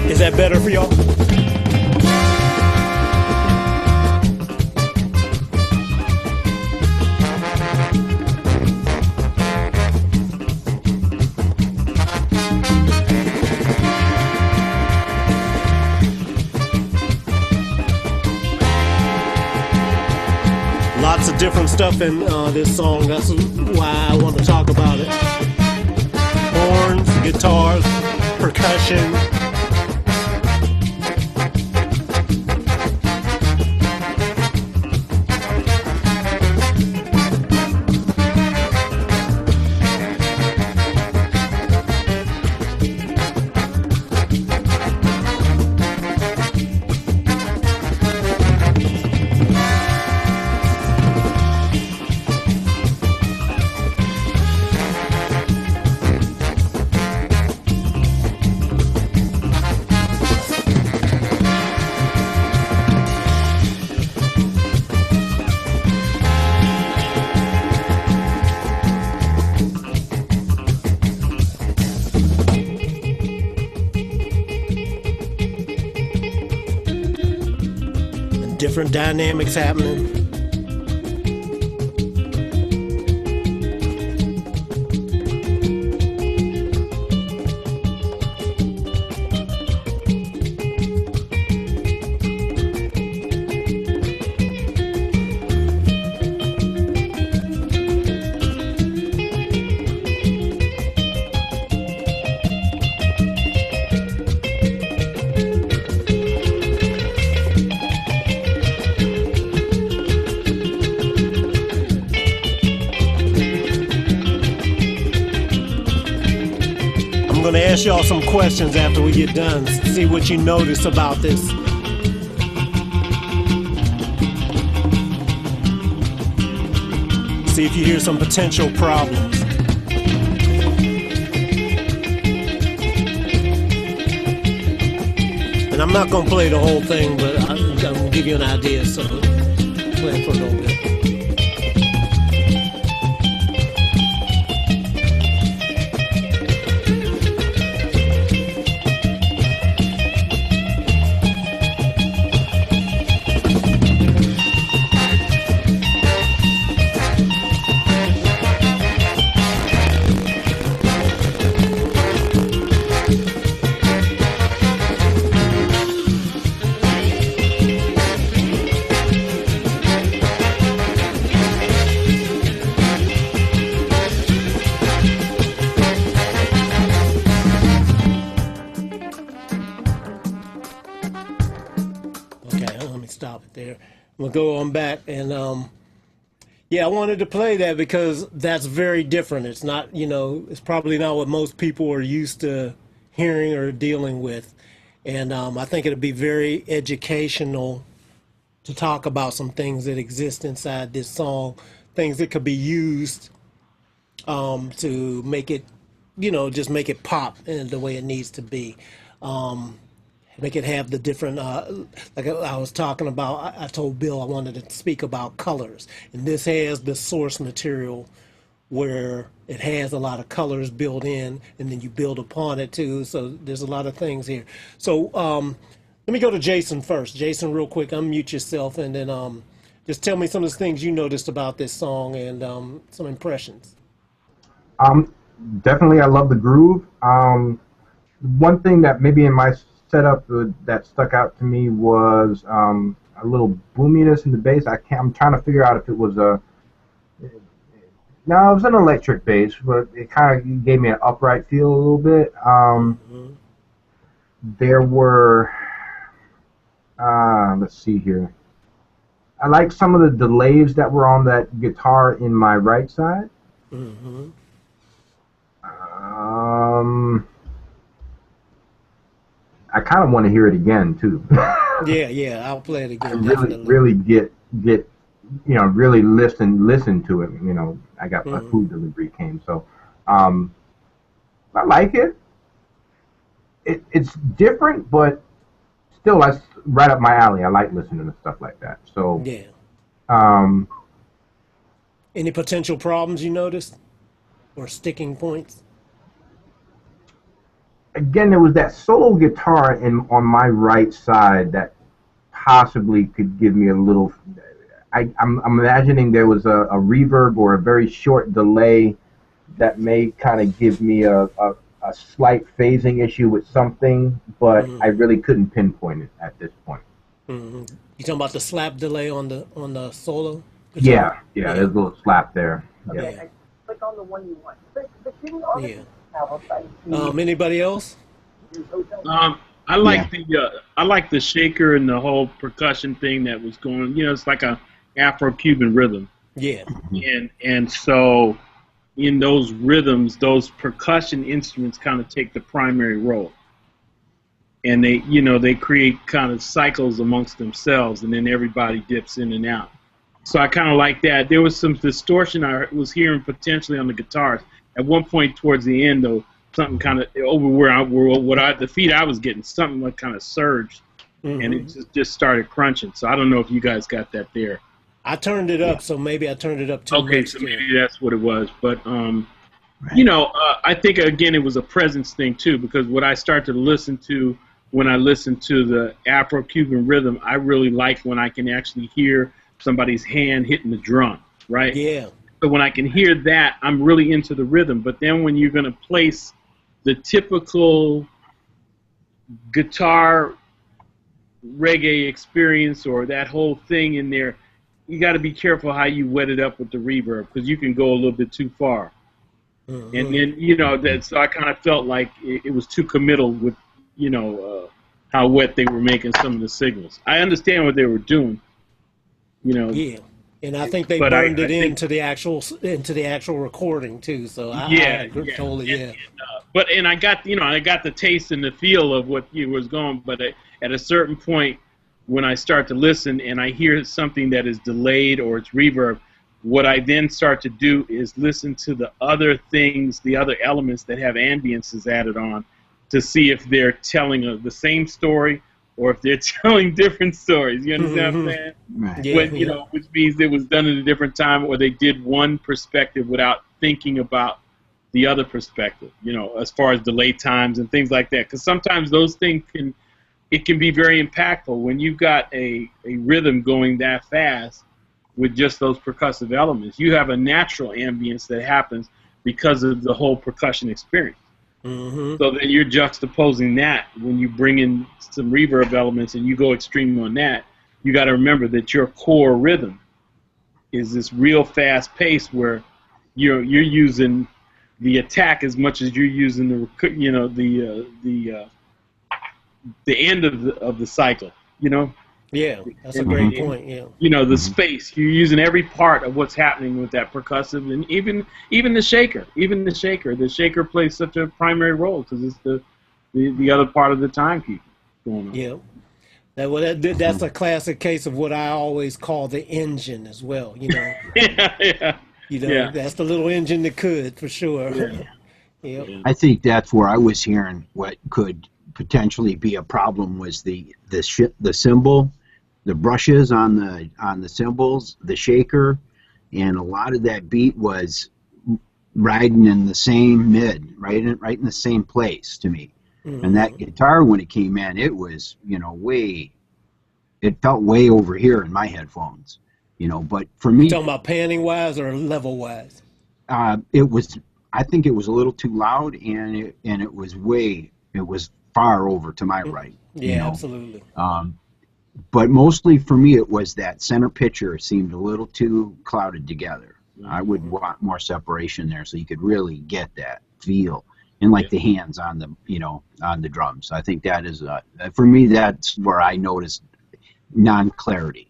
Is that better for y'all? Lots of different stuff in this song. That's why I want to talk about it. Horns, guitars, percussion. different dynamics happening. I'm going to ask y'all some questions after we get done. See what you notice about this. See if you hear some potential problems. And I'm not going to play the whole thing, but I'm going to give you an idea, so play for a little bit. Stop it there. We'll go on back and yeah, I wanted to play that because that's very different. It's not, you know, it's probably not what most people are used to hearing or dealing with. And I think it'll be very educational to talk about some things that exist inside this song, things that could be used to make it, you know, just make it pop in the way it needs to be. Make it have the different, like I was talking about, I told Bill I wanted to speak about colors. And this has the source material where it has a lot of colors built in, and then you build upon it too. So there's a lot of things here. So let me go to Jason first. Jason, real quick, unmute yourself, and then just tell me some of the things you noticed about this song and some impressions. Definitely, I love the groove. One thing that maybe in my setup that stuck out to me was a little boominess in the bass. I'm trying to figure out if it was no, it was an electric bass, but it kind of gave me an upright feel a little bit. There were, let's see here. I like some of the delays that were on that guitar in my right side. I kind of want to hear it again too. yeah, I'll play it again. Really get you know, really listen to it. You know, I got my food delivery came, so I like it. It's different, but still, that's right up my alley. I like listening to stuff like that. So yeah. Any potential problems you noticed, or sticking points? Again, there was that solo guitar on my right side that possibly could give me a little. I'm imagining there was a reverb or a very short delay that may kind of give me a slight phasing issue with something, but I really couldn't pinpoint it at this point. You talking about the slap delay on the solo guitar? Yeah, there's a little slap there. Okay, Yeah. click on the one you want. But can you already have a site? Anybody else? I like I like the shaker and the whole percussion thing that was going. You know, it's like a Afro-Cuban rhythm. Yeah. And so in those rhythms, those percussion instruments kind of take the primary role. And they create kind of cycles amongst themselves, and then everybody dips in and out. So I kind of like that. There was some distortion I was hearing potentially on the guitars. At one point towards the end, though, something kind of over the feed I was getting, something like kind of surged, and it just started crunching. So I don't know if you guys got that there. I turned it up, so maybe I turned it up too much. Okay, so maybe that's what it was. But you know, I think again it was a presence thing too, because what I started to listen to when I listen to the Afro-Cuban rhythm, I really like when I can actually hear somebody's hand hitting the drum, right? Yeah. So when I can hear that, I'm really into the rhythm. But then when you're going to place the typical guitar reggae experience or that whole thing in there, you got to be careful how you wet it up with the reverb, because you can go a little bit too far. And then, you know, so I kind of felt like it was too committal with, you know, how wet they were making some of the signals. I understand what they were doing, you know. Yeah, and I think they But burned I it think- into the actual recording too. So I agree, totally, yeah. But I got, you know, I got the taste and the feel of what he was going. But at a certain point, when I start to listen and I hear something that is delayed or it's reverb, what I then start to do is listen to the other things, the other elements that have ambiences added on, to see if they're telling the same story or if they're telling different stories. You understand what I'm saying? Right. Yeah, When, you know, which means it was done at a different time, or they did one perspective without thinking about the other perspective, you know, as far as delay times and things like that. Because sometimes those things can be very impactful when you've got a rhythm going that fast with just those percussive elements. You have a natural ambience that happens because of the whole percussion experience. So then you're juxtaposing that when you bring in some reverb elements and you go extreme on that. You got to remember that your core rhythm is this real fast pace where you're using the attack as much as you're using the, you know, the end of the cycle, you know. Yeah, that's a great point. Yeah, You know, the space, you're using every part of what's happening with that percussive, and even the shaker. The shaker plays such a primary role because it's the other part of the timekeeping going on. yeah. That's a classic case of what I always call the engine as well. You know, Yeah. that's the little engine that could, for sure. Yeah. I think that's where I was hearing what could potentially be a problem was the cymbal, the brushes on the cymbals, the shaker, and a lot of that beat was riding in the same mid, right in the same place to me. And that guitar, when it came in, it was, you know, it felt way over here in my headphones, you know. But for me, Talking about panning wise or level wise? it was, I think it was a little too loud, and it was far over to my right. Yeah, you know? absolutely. But mostly for me, it was that center picture seemed a little too clouded together. I would want more separation there so you could really get that feel, and like the hands on the, you know, on the drums. I think that is for me, that's where I noticed non-clarity.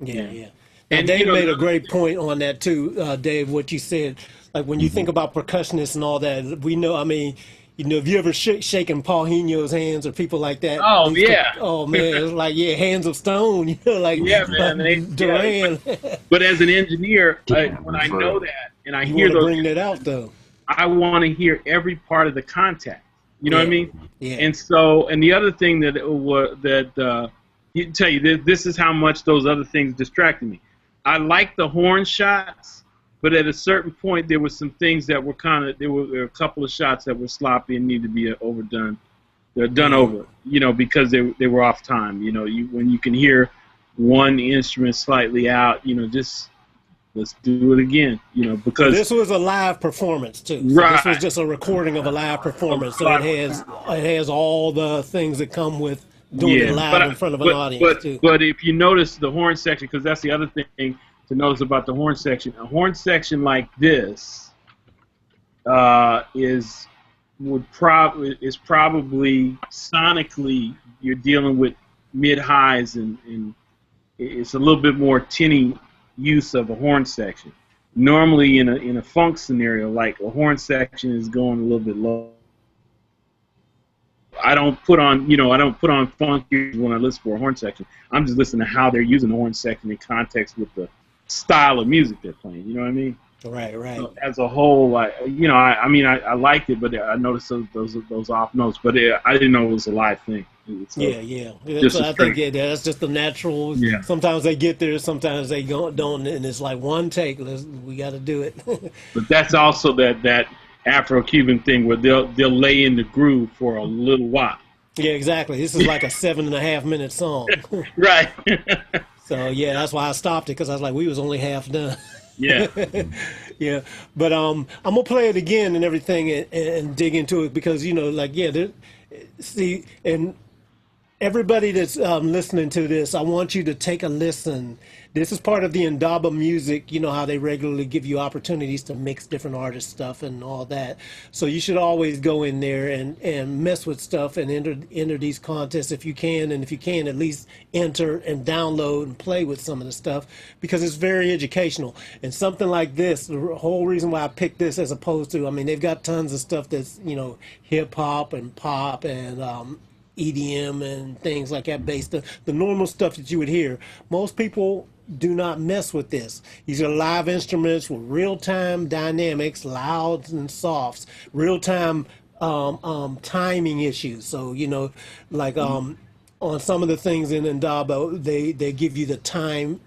Yeah. And And, Dave you know, made a great point on that too, Dave. What you said, like when you think about percussionists and all that, we know. I mean, you know, if you ever shaking Paul Hino's hands or people like that. Oh, yeah. Oh man, it's like hands of stone. You know, like Yeah, man, like Duran. But as an engineer, Yeah, when I know that and I You hear want to those, bring that out though. I want to hear every part of the contact. You know what I mean? Yeah. And so, and the other thing that you tell you, this is how much those other things distracted me. I like the horn shots, but at a certain point, there were some things that were there were a couple of shots that were sloppy and needed to be overdone. They're done over, you know, because they were off time. You know, when you can hear one instrument slightly out, you know, just let's do it again, you know, because This was a live performance too. So Right. This was just a recording of a live performance, so it has all the things that come with doing it live in front of an audience too. But if you notice the horn section, because that's the other thing to notice about the horn section, a horn section like this is probably sonically you're dealing with mid highs and it's a little bit more tinny use of a horn section. Normally in a funk scenario, like a horn section is going a little bit low. I don't put on funk ears when I listen for a horn section. I'm just listening to how they're using the horn section in context with the style of music they're playing. You know what I mean? Right. So as a whole, I liked it, but I noticed those off notes. But I didn't know it was a live thing. So, Yeah. Just So a I think straight- that's just the natural. Yeah. Sometimes they get there, sometimes they don't, and it's like one take. We got to do it. But that's also that Afro-Cuban thing where they'll lay in the groove for a little while. Yeah, exactly. This is like a 7.5 minute song. Right. So yeah, that's why I stopped it because I was like, we was only half done. Yeah. Yeah, but I'm gonna play it again and everything and dig into it because like yeah, see, and everybody that's listening to this, I want you to take a listen. This is part of the Indaba music. You know how they regularly give you opportunities to mix different artist stuff and all that. So you should always go in there and mess with stuff and enter these contests if you can. And if you can, at least enter and download and play with some of the stuff because it's very educational. And something like this, the whole reason why I picked this as opposed to, I mean, they've got tons of stuff that's, hip hop and pop and EDM and things like that based the normal stuff that you would hear. Most people do not mess with this. These are live instruments with real-time dynamics, louds and softs, real-time timing issues. So like on some of the things in Indaba, they give you the time,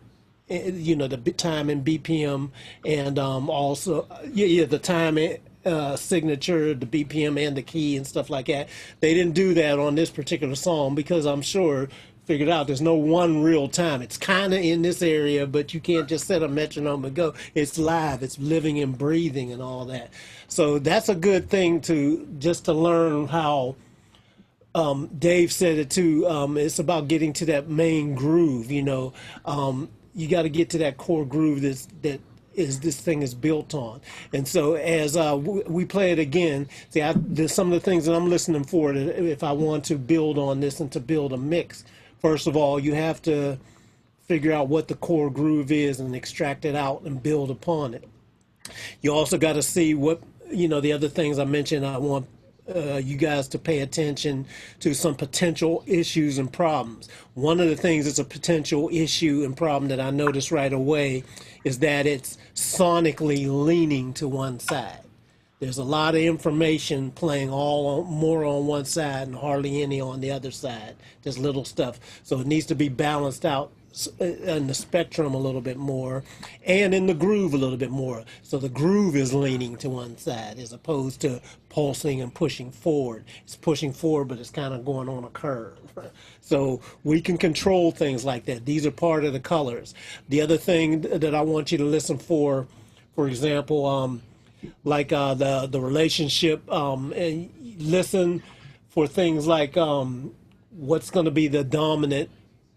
the time in BPM, and also the time signature, the BPM and the key and stuff like that. They didn't do that on this particular song because I'm sure figured out there's no one real time. It's kind of in this area, but you can't just set a metronome and go. It's live, it's living and breathing and all that. So that's a good thing to learn how Dave said it too. It's about getting to that main groove, you got to get to that core groove that this thing is built on. And so as we play it again, see, there's some of the things that I'm listening for if I want to build on this and to build a mix. First of all, you have to figure out what the core groove is and extract it out and build upon it. You also got to see what, the other things I mentioned. I want you guys to pay attention to some potential issues and problems. One of the things that's a potential issue and problem that I noticed right away is that it's sonically leaning to one side. There's a lot of information playing more on one side and hardly any on the other side, just little stuff. So it needs to be balanced out in the spectrum a little bit more and in the groove a little bit more. So the groove is leaning to one side as opposed to pulsing and pushing forward. It's pushing forward, but it's kind of going on a curve. So we can control things like that. These are part of the colors. The other thing that I want you to listen for example, like the relationship, and listen for things like what's going to be the dominant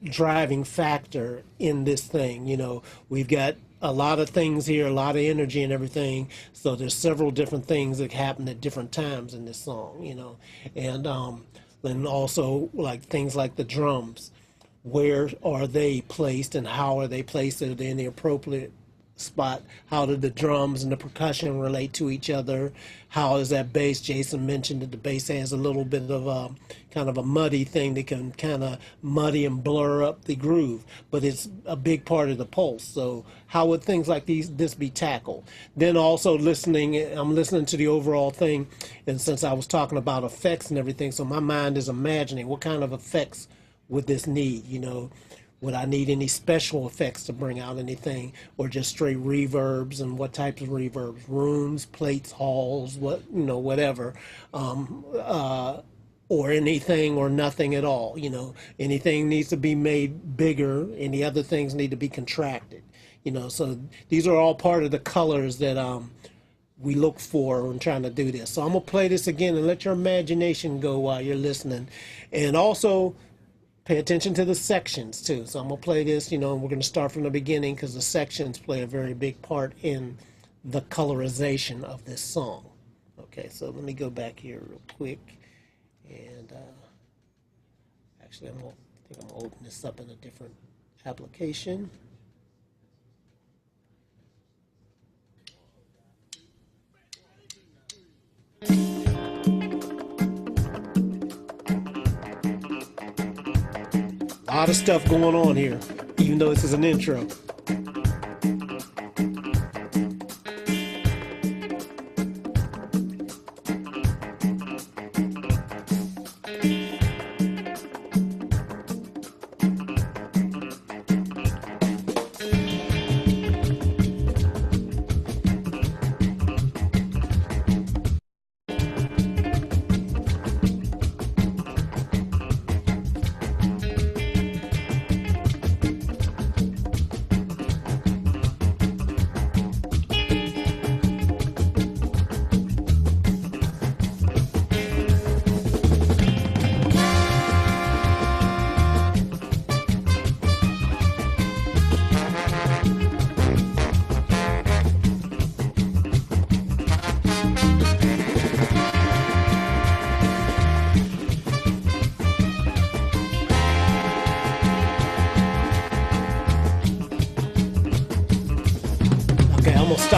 driving factor in this thing. We've got a lot of things here, a lot of energy and everything, so there's several different things that happen at different times in this song, and also like things like the drums. Where are they placed and how are they placed? Are they in the appropriate spot? How do the drums and the percussion relate to each other? How is that bass? Jason mentioned that the bass has a little bit of a kind of a muddy thing that can kind of muddy and blur up the groove, but it's a big part of the pulse. So how would things like this be tackled? Then also I'm listening to the overall thing, and since I was talking about effects and everything, so my mind is imagining what kind of effects would this need, Would I need any special effects to bring out anything, or just straight reverbs? And what types of reverbs? Rooms, plates, halls, whatever, or anything or nothing at all. Anything needs to be made bigger. Any other things need to be contracted. So these are all part of the colors that we look for when trying to do this. So I'm gonna play this again and let your imagination go while you're listening, and also pay attention to the sections too. So I'm gonna play this, and we're gonna start from the beginning because the sections play a very big part in the colorization of this song. Okay, so let me go back here real quick, and actually I think I'm gonna open this up in a different application. A lot of stuff going on here, even though this is an intro.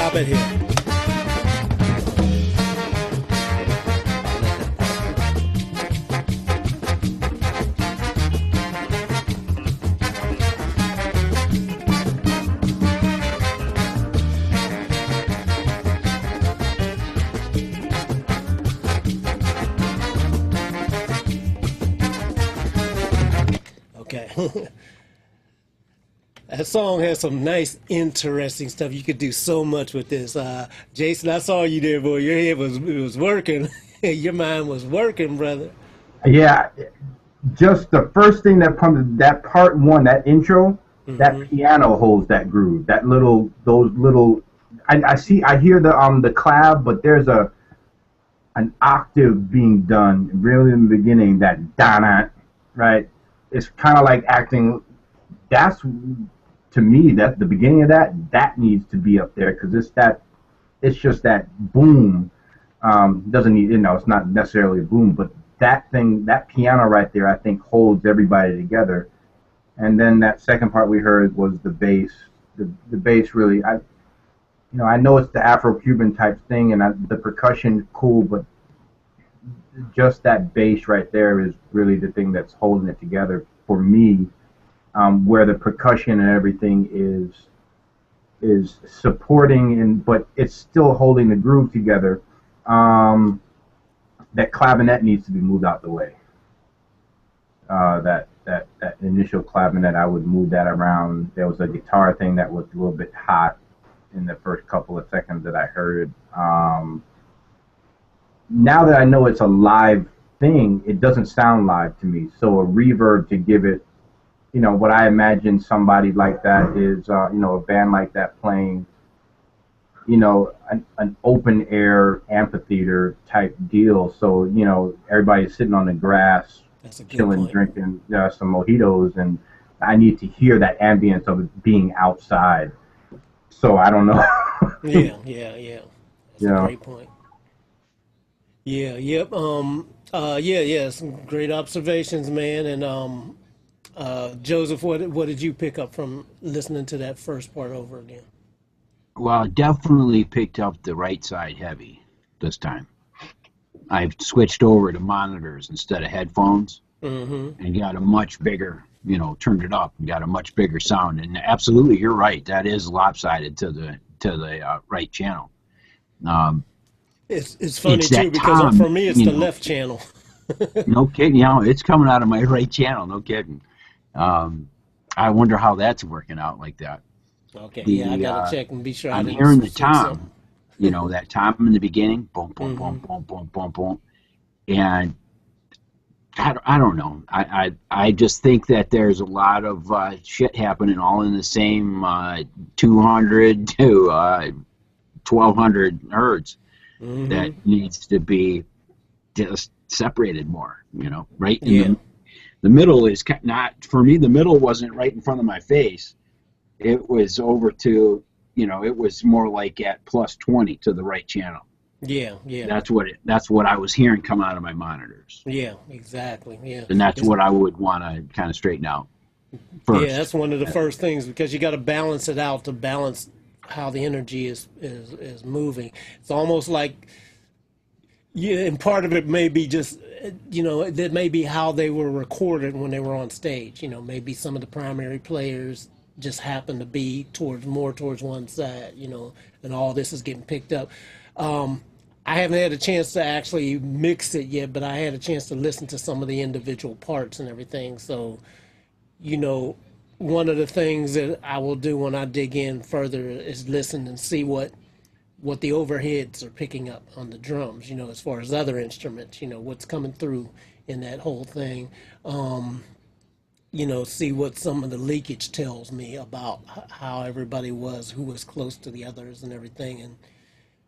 stop it here. Okay. That song has some nice, interesting stuff. You could do so much with this. Jason, I saw you there, boy. Your head was working. Your mind was working, brother. Yeah, just the first thing that comes, that part one, that intro, that piano holds that groove. That little, those little, I hear the clav, but there's an octave being done really in the beginning. That da, right? It's kind of like acting. That's, to me, that the beginning of that needs to be up there, because it's just that boom. Doesn't need, it's not necessarily a boom, but that thing, that piano right there, I think holds everybody together. And then that second part we heard was the bass. The bass really, I know it's the Afro-Cuban type thing, and the percussion cool, but just that bass right there is really the thing that's holding it together for me. Where the percussion and everything is supporting, but it's still holding the groove together. That clavinet needs to be moved out the way. That initial clavinet, I would move that around. There was a guitar thing that was a little bit hot in the first couple of seconds that I heard. Now that I know it's a live thing, it doesn't sound live to me. So a reverb to give it, what I imagine somebody like that is, a band like that playing, an open air amphitheater type deal. So, everybody's sitting on the grass, chilling, drinking some mojitos, and I need to hear that ambience of it being outside. So I don't know. Yeah. That's a great point. Yeah, yep. Some great observations, man. And Joseph, what did you pick up from listening to that first part over again? Well, I definitely picked up the right side heavy this time. I've switched over to monitors instead of headphones, and got a much bigger, turned it up and got a much bigger sound. And absolutely, you're right. That is lopsided to the right channel. It's funny too, because for me it's the left channel. No kidding. It's coming out of my right channel. No kidding. I wonder how that's working out like that. Okay, I gotta check and be sure. I'm hearing the tom, that tom in the beginning, boom, boom, boom, boom, boom, boom, boom, and I don't know. I just think that there's a lot of shit happening all in the same 200 to 1200 hertz that needs to be just separated more. Right? The middle is not, for me, the middle wasn't right in front of my face. It was over to, it was more like at plus 20 to the right channel. Yeah. That's what I was hearing come out of my monitors. Yeah, exactly. Yeah. And that's what I would want to kind of straighten out first. Yeah, that's one of the first things, because you got to balance it out to balance how the energy is moving. It's almost like, and part of it may be just, that may be how they were recorded when they were on stage. Maybe some of the primary players just happen to be more towards one side, and all this is getting picked up. I haven't had a chance to actually mix it yet, but I had a chance to listen to some of the individual parts and everything. So, one of the things that I will do when I dig in further is listen and see what the overheads are picking up on the drums, as far as other instruments, what's coming through in that whole thing. See what some of the leakage tells me about how everybody was, who was close to the others and everything, and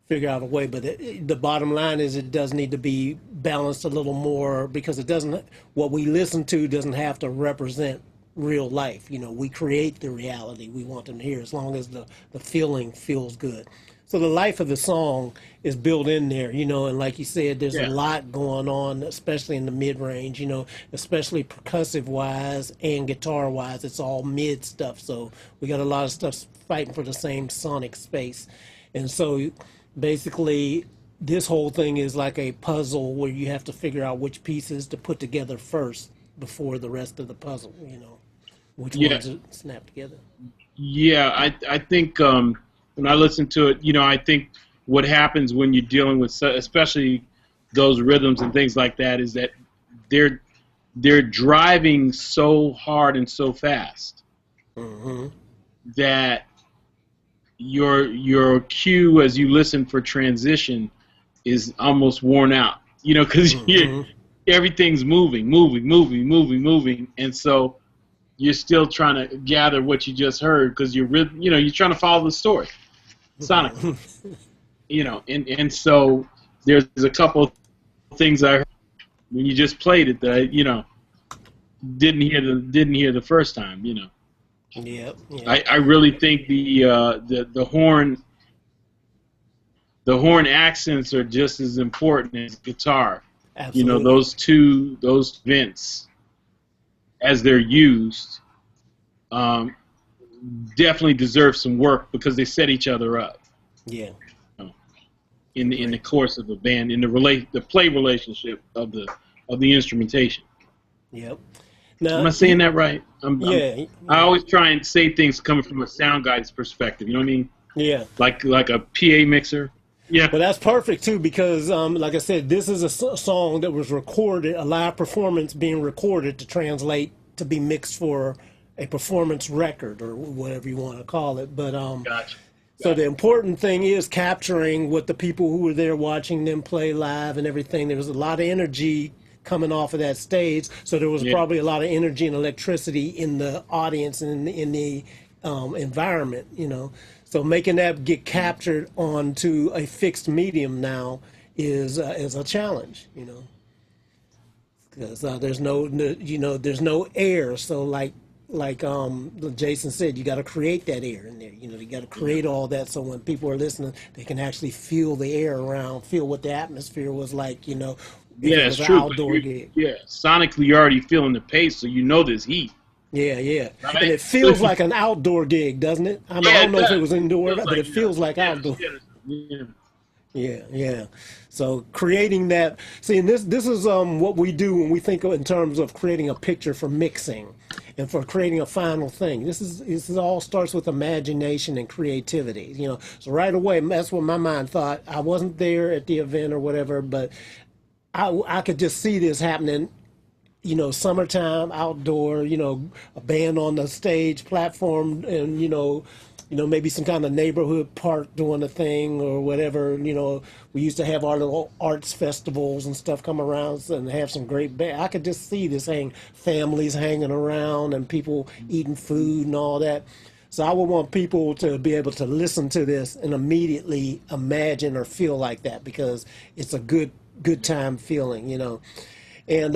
figure out a way. But the bottom line is it does need to be balanced a little more, because what we listen to doesn't have to represent real life. We create the reality we want them to hear, as long as the feeling feels good. So the life of the song is built in there, and like you said, there's a lot going on, especially in the mid-range, especially percussive-wise and guitar-wise. It's all mid stuff, so we got a lot of stuff fighting for the same sonic space. And so basically, this whole thing is like a puzzle where you have to figure out which pieces to put together first before the rest of the puzzle, which Yeah, ones are snapped together. yeah. I think when I listen to it, I think what happens when you're dealing with, especially those rhythms and things like that, is that they're they're driving so hard and so fast Hmm. that your cue as you listen for transition is almost worn out. Because Hmm. everything's moving, and so you're still trying to gather what you just heard because you're trying to follow the story sonically. And so there's a couple of things I heard when you just played it that didn't hear the first time. Yep. Yep. I really think the horn accents are just as important as guitar. Absolutely. Those vents as they're used um, definitely deserve some work because they set each other up Yeah. in the Right. course of the band in the play relationship of the instrumentation. Yep. Am Now, I saying that right? yeah. I Yeah. always try and say things coming from a sound guy's perspective. You know what I mean? Yeah. Like a PA mixer. Yeah. Well, that's perfect too because, like I said, this is a song that was recorded, a live performance being recorded to translate to be mixed for a performance record or whatever you want to call it. But Gotcha. so the Gotcha. important thing is capturing what the people who were there watching them play live and everything. There was a lot of energy coming off of that stage, so there was Yeah. probably a lot of energy and electricity in the audience and in the environment. So making that get captured onto a fixed medium now is a challenge. Because there's no air. So like Jason said, you got to create that air in there. You got to Yeah. create all that so when people are listening, they can actually feel the air around, feel what the atmosphere was like. If Yeah, it it's was an true. 'Cause outdoor gig. sonically you're already feeling the pace, so there's heat, Yeah, yeah, and right? it So feels like an outdoor gig, doesn't it? I mean, I yeah, don't it know if it does. was It indoor, feels but like it feels like yes, outdoor. yes, yeah. Yeah, yeah. So creating that, see, and this is what we do when we think of in terms of creating a picture for mixing, and for creating a final thing. This all starts with imagination and creativity. So right away, that's what my mind thought. I wasn't there at the event or whatever, but I could just see this happening. Summertime, outdoor, a band on the stage platform, and maybe some kind of neighborhood park doing a thing or whatever. We used to have our little arts festivals and stuff come around and have some great band. I could just see this families hanging around and people eating food and all that. So I would want people to be able to listen to this and immediately imagine or feel like that because it's a good time feeling. And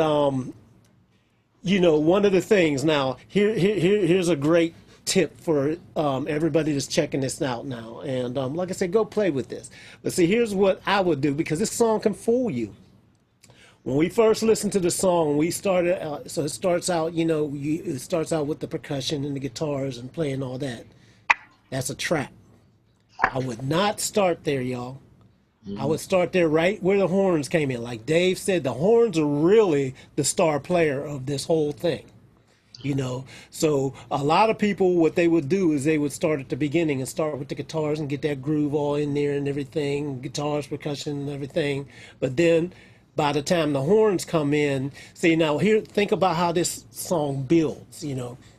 one of the things now here's a great tip for everybody that's checking this out now. And like I said, go play with this. But see, here's what I would do because this song can fool you. When we first listened to the song, we started out, so it starts out, it starts out with the percussion and the guitars and playing all that. That's a trap. I would not start there, y'all. I would start there right where the horns came in. Like Dave said, the horns are really the star player of this whole thing. So a lot of people, what they would do is they would start at the beginning and start with the guitars and get that groove all in there and everything, guitars, percussion, and everything. But then by the time the horns come in, see now here, think about how this song builds.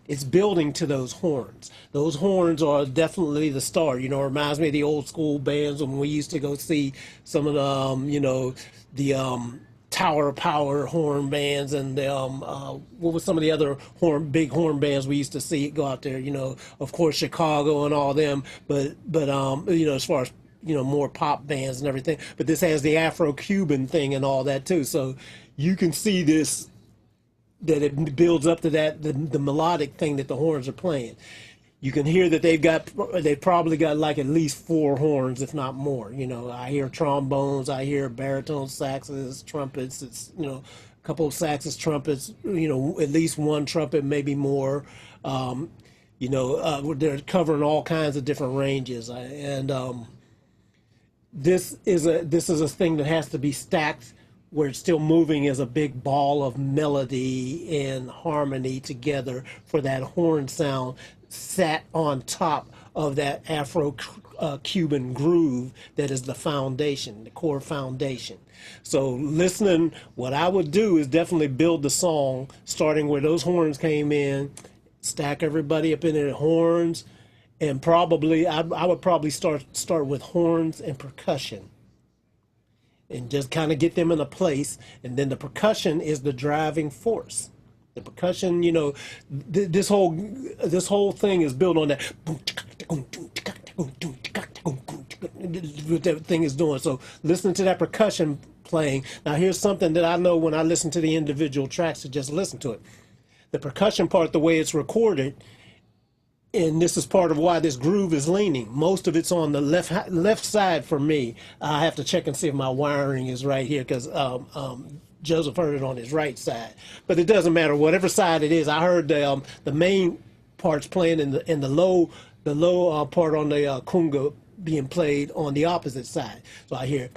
It's building to those horns. Those horns are definitely the star. It reminds me of the old school bands when we used to go see some of the, the Tower Power horn bands and the, what was some of the other big horn bands we used to see go out there. Of course Chicago and all them, but as far as more pop bands and everything. But this has the Afro-Cuban thing and all that too. So you can see this that it builds up to that the melodic thing that the horns are playing. You can hear that they've probably got like at least four horns, if not more. I hear trombones, I hear baritone saxes, trumpets. It's a couple of saxes, trumpets. At least one trumpet, maybe more. They're covering all kinds of different ranges, and this is a thing that has to be stacked where it's still moving as a big ball of melody and harmony together for that horn sound sat on top of that Afro-Cuban groove that is the foundation, the core foundation. So listening, what I would do is definitely build the song starting where those horns came in, stack everybody up in their horns, and probably I would probably start with horns and percussion and just kind of get them in a place, and then the percussion is the driving force. The percussion, this whole thing is built on that. What that thing is doing. So listen to that percussion playing. Now here's something that I know when I listen to the individual tracks to just listen to it. The percussion part, the way it's recorded, and this is part of why this groove is leaning. Most of it's on the left side for me. I have to check and see if my wiring is right here, because Joseph heard it on his right side. But it doesn't matter, whatever side it is. I heard the main parts playing in the low part on the conga being played on the opposite side. So I hear,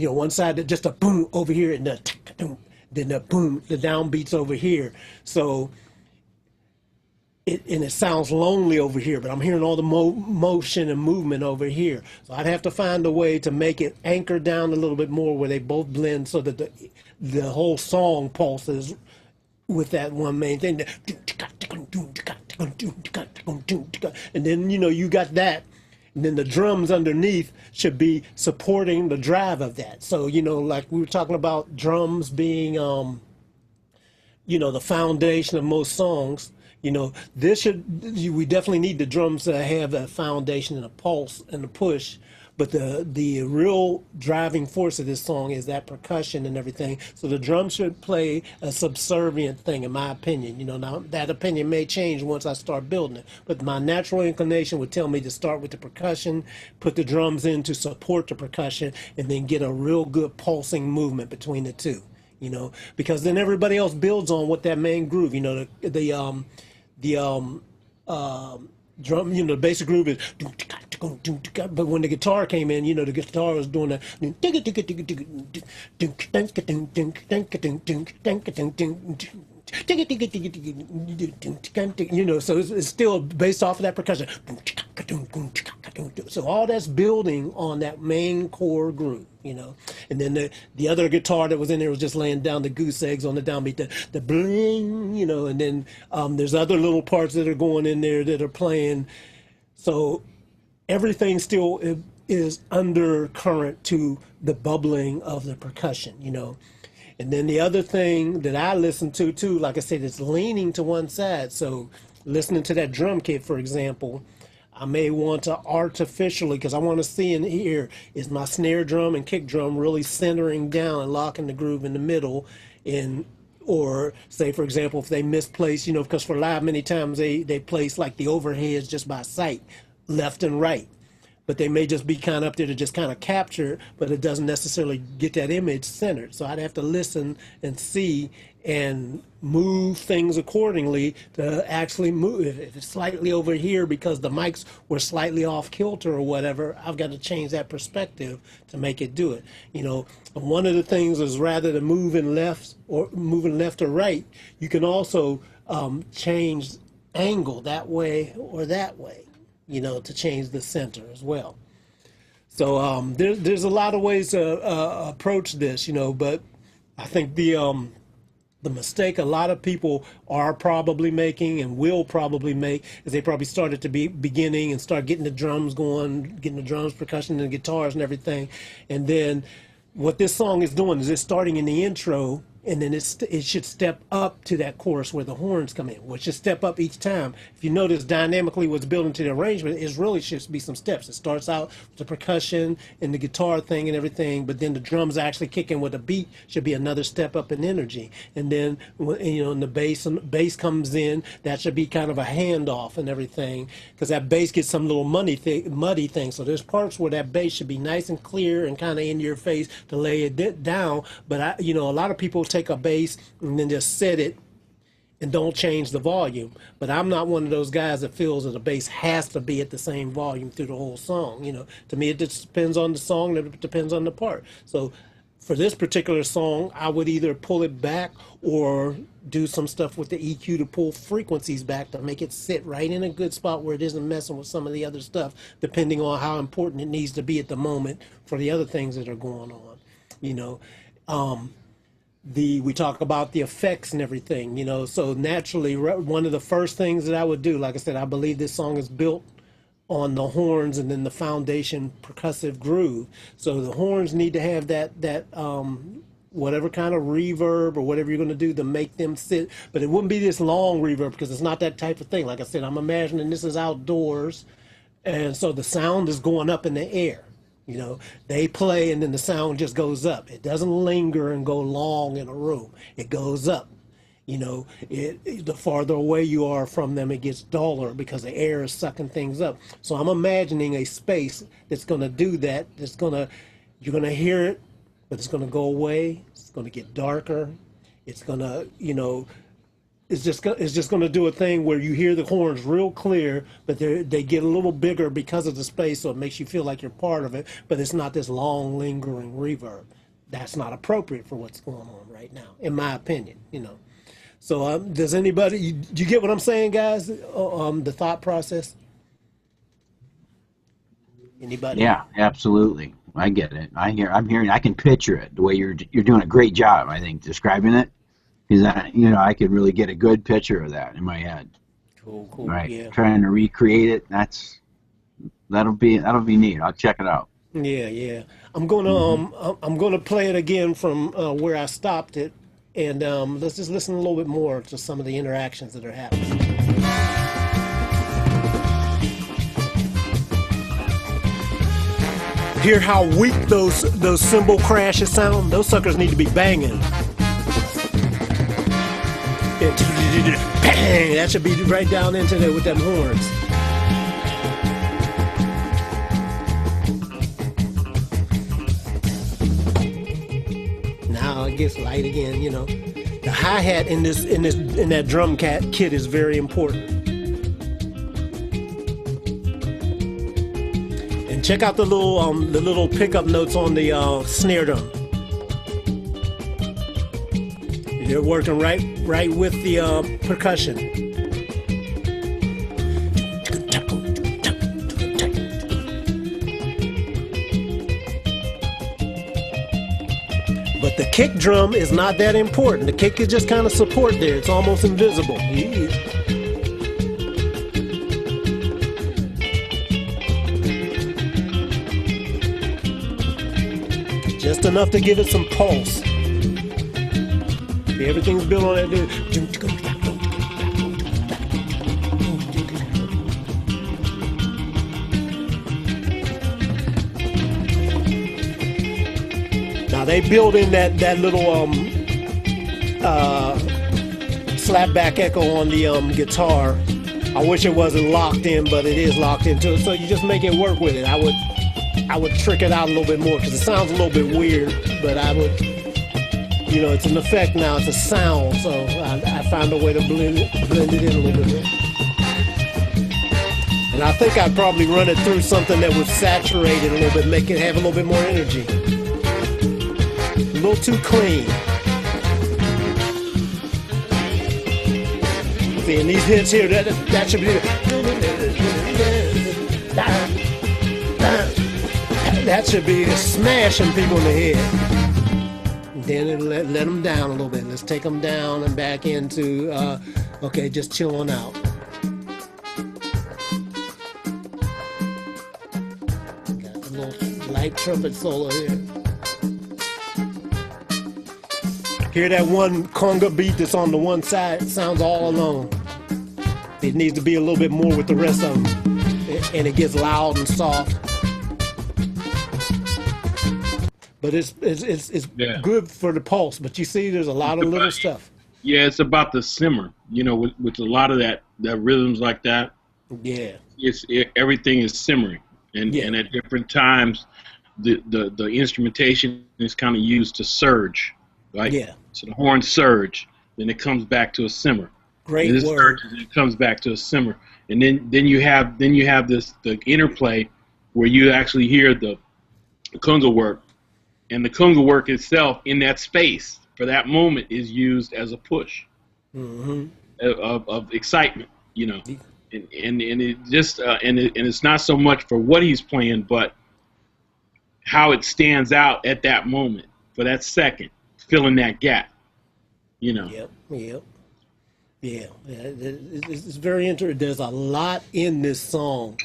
one side just a boom over here, and then the boom, the downbeats over here. So it sounds lonely over here, but I'm hearing all the motion and movement over here. So I'd have to find a way to make it anchor down a little bit more where they both blend, so that the whole song pulses with that one main thing. And then you got that. And then the drums underneath should be supporting the drive of that. So, like we were talking about drums being, the foundation of most songs. We definitely need the drums to have a foundation and a pulse and a push. But the real driving force of this song is that percussion and everything. So the drums should play a subservient thing, in my opinion. Now that opinion may change once I start building it. But my natural inclination would tell me to start with the percussion, put the drums in to support the percussion, and then get a real good pulsing movement between the two. Because then everybody else builds on what that main groove. Drum, the basic groove is, but when the guitar came in, the guitar was doing that, so it's still based off of that percussion. So all that's building on that main core groove, and then the other guitar that was in there was just laying down the goose eggs on the downbeat, the bling, and then there's other little parts that are going in there that are playing. So everything still is undercurrent to the bubbling of the percussion, And then the other thing that I listen to too, like I said, it's leaning to one side. So listening to that drum kit, for example, I may want to artificially, because I want to see and hear, is my snare drum and kick drum really centering down and locking the groove in the middle, or say, for example, if they misplace, because for live many times they place like the overheads just by sight, left and right. But they may just be kind of up there to just kind of capture, but it doesn't necessarily get that image centered. So I'd have to listen and see and move things accordingly to actually move. If it's slightly over here because the mics were slightly off kilter or whatever, I've got to change that perspective to make it do it. One of the things is, rather than moving left or right, you can also change angle that way or that way, to change the center as well. So there's a lot of ways to approach this, but I think the mistake a lot of people are probably making and will probably make is they probably start at the beginning and start getting the drums going, getting the drums, percussion, and the guitars and everything. And then what this song is doing is it's starting in the intro, and then it should step up to that chorus where the horns come in, which should step up each time. If you notice dynamically what's built into the arrangement, it really should be some steps. It starts out with the percussion and the guitar thing and everything, but then the drums actually kick in with a beat, should be another step up in energy. And then, and the bass comes in, that should be kind of a handoff and everything, because that bass gets some little muddy thing. So there's parts where that bass should be nice and clear and kind of in your face to lay it down. But a lot of people take a bass and then just set it and don't change the volume. But I'm not one of those guys that feels that a bass has to be at the same volume through the whole song. You know, to me, it just depends on the song, and it depends on the part. So for this particular song, I would either pull it back or do some stuff with the EQ to pull frequencies back to make it sit right in a good spot where it isn't messing with some of the other stuff, depending on how important it needs to be at the moment for the other things that are going on. You know, we talk about the effects and everything, you know, so naturally one of the first things that I would do, like I said, I believe this song is built on the horns and then the foundation percussive groove. So the horns need to have that whatever kind of reverb or whatever you're going to do to make them sit, but it wouldn't be this long reverb because it's not that type of thing. Like I said, I'm imagining this is outdoors, and so the sound is going up in the air. You know, they play and then the sound just goes up. It doesn't linger and go long in a room. It goes up. You know, the farther away you are from them, it gets duller because the air is sucking things up. So I'm imagining a space that's going to do that. You're going to hear it, but it's going to go away. It's going to get darker. It's going to, you know, it's just going to do a thing where you hear the horns real clear, but they get a little bigger because of the space, so it makes you feel like you're part of it, but it's not this long, lingering reverb. That's not appropriate for what's going on right now, in my opinion, you know. So does anybody, do you get what I'm saying, guys? The thought process? Anybody? Yeah, absolutely. I get it. I'm hearing. I can picture it. The way you're doing a great job, I think, describing it. Because I could really get a good picture of that in my head. Cool. Right. Yeah. Trying to recreate it. That'll be neat. I'll check it out. Yeah. I'm gonna play it again from where I stopped it, and let's just listen a little bit more to some of the interactions that are happening. Hear how weak those cymbal crashes sound? Those suckers need to be banging. Bang! That should be right down into there with them horns. Now it gets light again, you know. The hi-hat in that drum kit is very important. And check out the little pickup notes on the snare drum. They're working right with the percussion. But the kick drum is not that important. The kick is just kind of support there. It's almost invisible. Just enough to give it some pulse. Everything's built on that. Now they build in that little slapback echo on the guitar. I wish it wasn't locked in, but it is locked into it. So you just make it work with it. I would trick it out a little bit more because it sounds a little bit weird, but I would. You know, it's an effect now, it's a sound, so I found a way to blend it in a little bit. And I think I'd probably run it through something that would saturate it a little bit, make it have a little bit more energy. A little too clean. See, and these hits here, that should be... That should be smashing people in the head. Then let them down a little bit. Let's take them down and back into, okay, just chill on out. Got a little light trumpet solo here. Hear that one conga beat that's on the one side? It sounds all alone. It needs to be a little bit more with the rest of them. And it gets loud and soft. But it's good for the pulse. But you see, there's a lot of little stuff. Yeah, it's about the simmer. You know, with a lot of that rhythms like that. Yeah. Everything is simmering, and at different times, the instrumentation is kind of used to surge, right? Yeah. So the horns surge, then it comes back to a simmer. Great and it word. surges and it comes back to a simmer, and then you have this the interplay where you actually hear the conga work, and the conga work itself in that space for that moment is used as a push of excitement, you know, and it just and it's not so much for what he's playing, but how it stands out at that moment for that second, filling that gap, you know. Yep. Yep. Yeah, it's very interesting. There's a lot in this song.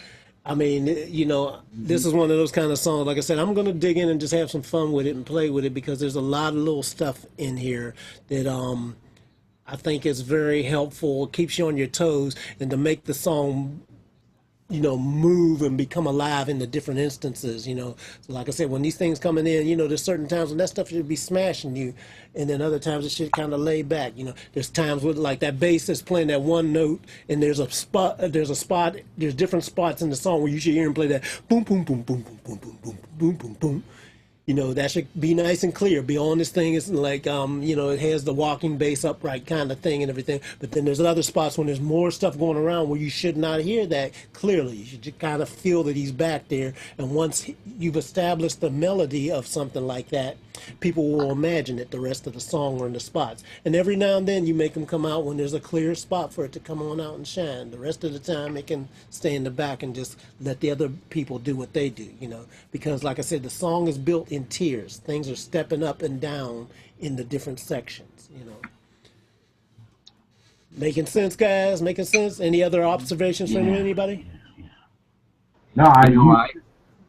I mean, you know, this is one of those kind of songs. Like I said, I'm gonna dig in and just have some fun with it and play with it because there's a lot of little stuff in here that I think is very helpful. Keeps you on your toes, and to make the song, you know, move and become alive in the different instances, you know. So like I said, when these things coming in, you know, there's certain times when that stuff should be smashing you, and then other times it should kind of lay back, you know. There's times with like that bass is playing that one note, and there's different spots in the song where you should hear him play that boom, boom, boom, boom, boom, boom, boom, boom, boom, boom, boom. You know, that should be nice and clear. Beyond this thing is like, you know, it has the walking bass upright kind of thing and everything. But then there's other spots when there's more stuff going around where you should not hear that clearly. You should just kind of feel that he's back there. And once you've established the melody of something like that, people will imagine it the rest of the song or in the spots. And every now and then you make them come out when there's a clear spot for it to come on out and shine. The rest of the time it can stay in the back and just let the other people do what they do, you know. Because like I said, the song is built in tiers. Things are stepping up and down in the different sections, you know. Making sense, guys? Making sense? Any other observations from anybody? No, You know,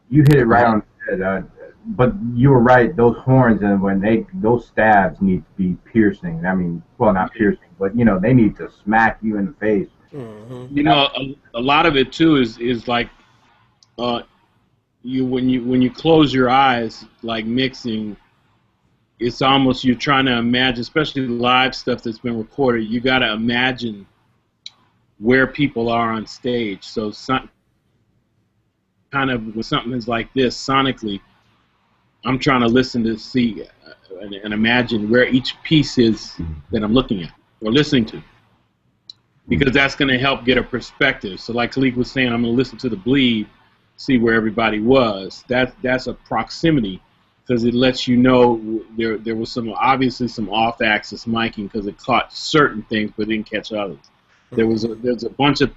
you hit it right on the head. But you were right. Those horns and those stabs need to be piercing. I mean, well, not piercing, but you know, they need to smack you in the face. You know, a lot of it too is like when you close your eyes, like mixing, it's almost you're trying to imagine, especially live stuff that's been recorded. You got to imagine where people are on stage. So kind of when something is like this sonically, I'm trying to listen to see and imagine where each piece is that I'm looking at or listening to, because that's going to help get a perspective. So like Khaliq was saying, I'm going to listen to the bleed, see where everybody was. That's a proximity, because it lets you know there was obviously some off-axis miking because it caught certain things but didn't catch others. There's a bunch of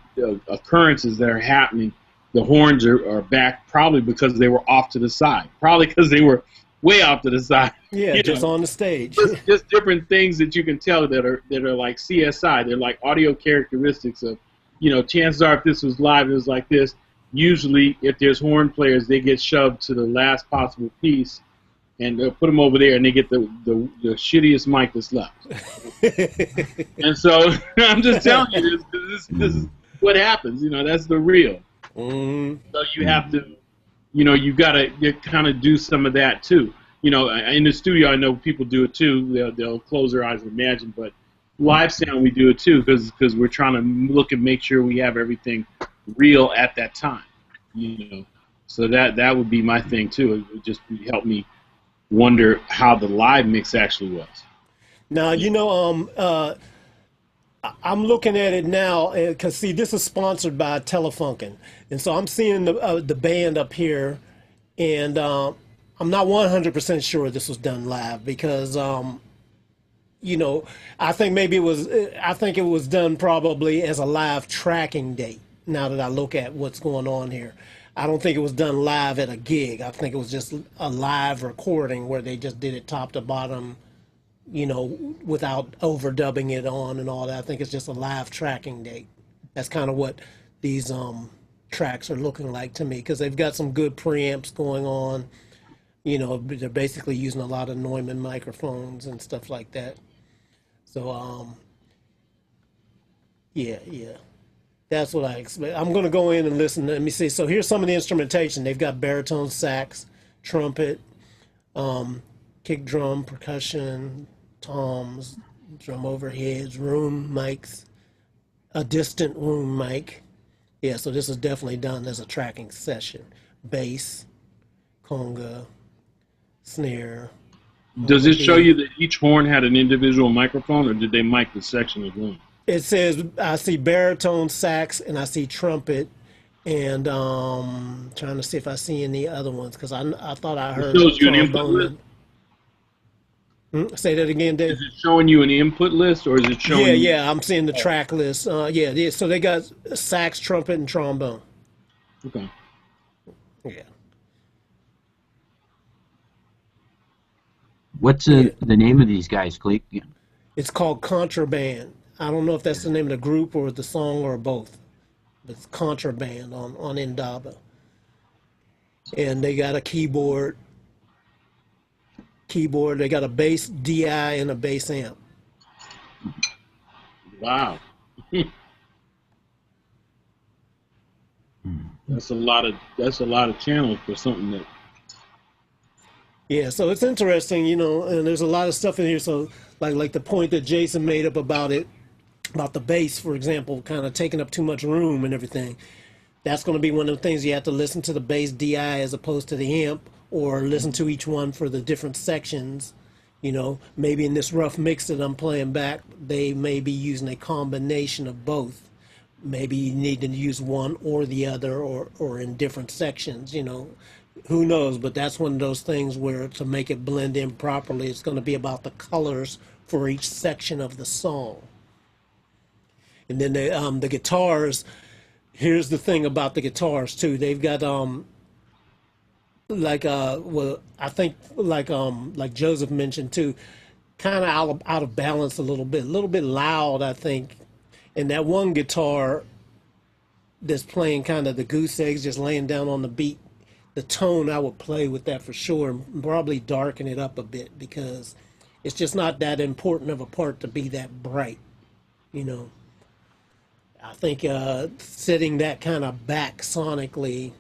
occurrences that are happening. The horns are back probably because they were off to the side, probably because they were way off to the side. Yeah, just on the stage. Just different things that you can tell that are like CSI. They're like audio characteristics of, you know, chances are if this was live, it was like this. Usually, if there's horn players, they get shoved to the last possible piece, and they'll put them over there, and they get the shittiest mic that's left. And so I'm just telling you, this is what happens. You know, that's the real. So you have to, you know, you got to kind of do some of that too. You know, in the studio, I know people do it too. They'll close their eyes and imagine, but live sound we do it too because we're trying to look and make sure we have everything real at that time. You know, so that would be my thing too. It would just help me wonder how the live mix actually was. Now, you know, I'm looking at it now because see, this is sponsored by Telefunken, and so I'm seeing the band up here, and I'm not 100% sure this was done live because you know, I think maybe it was done probably as a live tracking date. Now that I look at what's going on here, I don't think it was done live at a gig. I think it was just a live recording where they just did it top to bottom, you know, without overdubbing it on and all that. I think it's just a live tracking date. That's kind of what these tracks are looking like to me, because they've got some good preamps going on. You know, they're basically using a lot of Neumann microphones and stuff like that. So, yeah. That's what I expect. I'm going to go in and listen. Let me see. So here's some of the instrumentation. They've got baritone sax, trumpet, kick drum, percussion, toms, drum overheads, room mics, a distant room mic. Yeah, so this is definitely done as a tracking session. Bass, conga, snare. Does it show you that each horn had an individual microphone, or did they mic the section as one? It says I see baritone sax and I see trumpet, and trying to see if I see any other ones because I thought I It heard shows you an input trombone. list. Say that again, Is Dave. it showing you an input list, or is it Yeah, showing you? yeah, I'm seeing the track list. Yeah. So they got sax, trumpet, and trombone. Okay. Yeah, What's yeah. the name of these guys, Cleek? Yeah. It's called Contraband. I don't know if that's the name of the group or the song or both. But it's Contraband on Indaba, and they got a keyboard. They got a bass DI and a bass amp. Wow. That's a lot of channels for something that. Yeah, so it's interesting, and there's a lot of stuff in here. So, like the point that Jason made up about it, about the bass, for example, kind of taking up too much room and everything. That's going to be one of the things you have to listen to the bass DI as opposed to the amp, or listen to each one for the different sections. Maybe in this rough mix that I'm playing back, they may be using a combination of both. Maybe you need to use one or the other, or in different sections. Who knows? But that's one of those things where to make it blend in properly, it's going to be about the colors for each section of the song. And then the guitars. Here's the thing about the guitars too. They've got well, I think like Joseph mentioned too, kind of out of balance a little bit loud, I think. And that one guitar that's playing kind of the goose eggs, just laying down on the beat, the tone I would play with that for sure, and probably darken it up a bit because it's just not that important of a part to be that bright, you know. I think setting that kind of back sonically,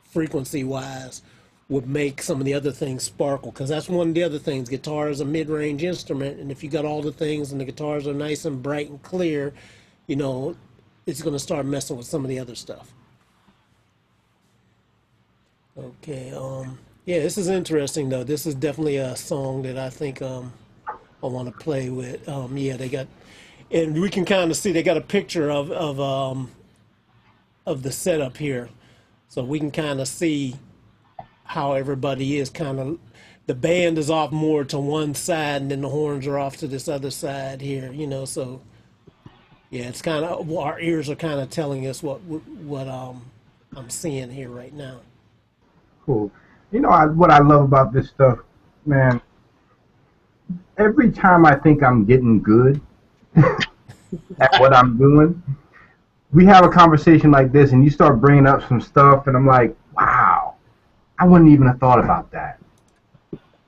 frequency-wise, would make some of the other things sparkle, because that's one of the other things. Guitar is a mid-range instrument, and if you got all the things and the guitars are nice and bright and clear, you know, it's going to start messing with some of the other stuff. Okay, yeah, this is interesting though. This is definitely a song that I think I want to play with. Yeah, they got, and we can kind of see they got a picture of the setup here, so we can kind of see how everybody is kind of. The band is off more to one side, and then the horns are off to this other side here. You know, so yeah, it's kind of, our ears are kind of telling us what I'm seeing here right now. Cool. You know what I love about this stuff, man? Every time I think I'm getting good at what I'm doing, we have a conversation like this, and you start bringing up some stuff, and I'm like, wow, I wouldn't even have thought about that.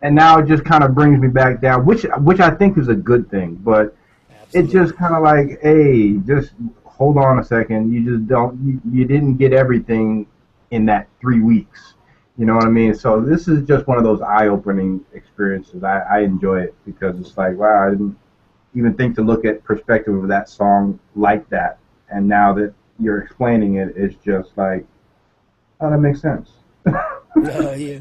And now it just kind of brings me back down, which I think is a good thing, but Absolutely. It's just kind of like, hey, just hold on a second. You just you didn't get everything in that 3 weeks. You know what I mean? So this is just one of those eye-opening experiences. I enjoy it because it's like, wow, I didn't even think to look at perspective of that song like that. And now that you're explaining it, it's just like, oh, that makes sense. Yeah.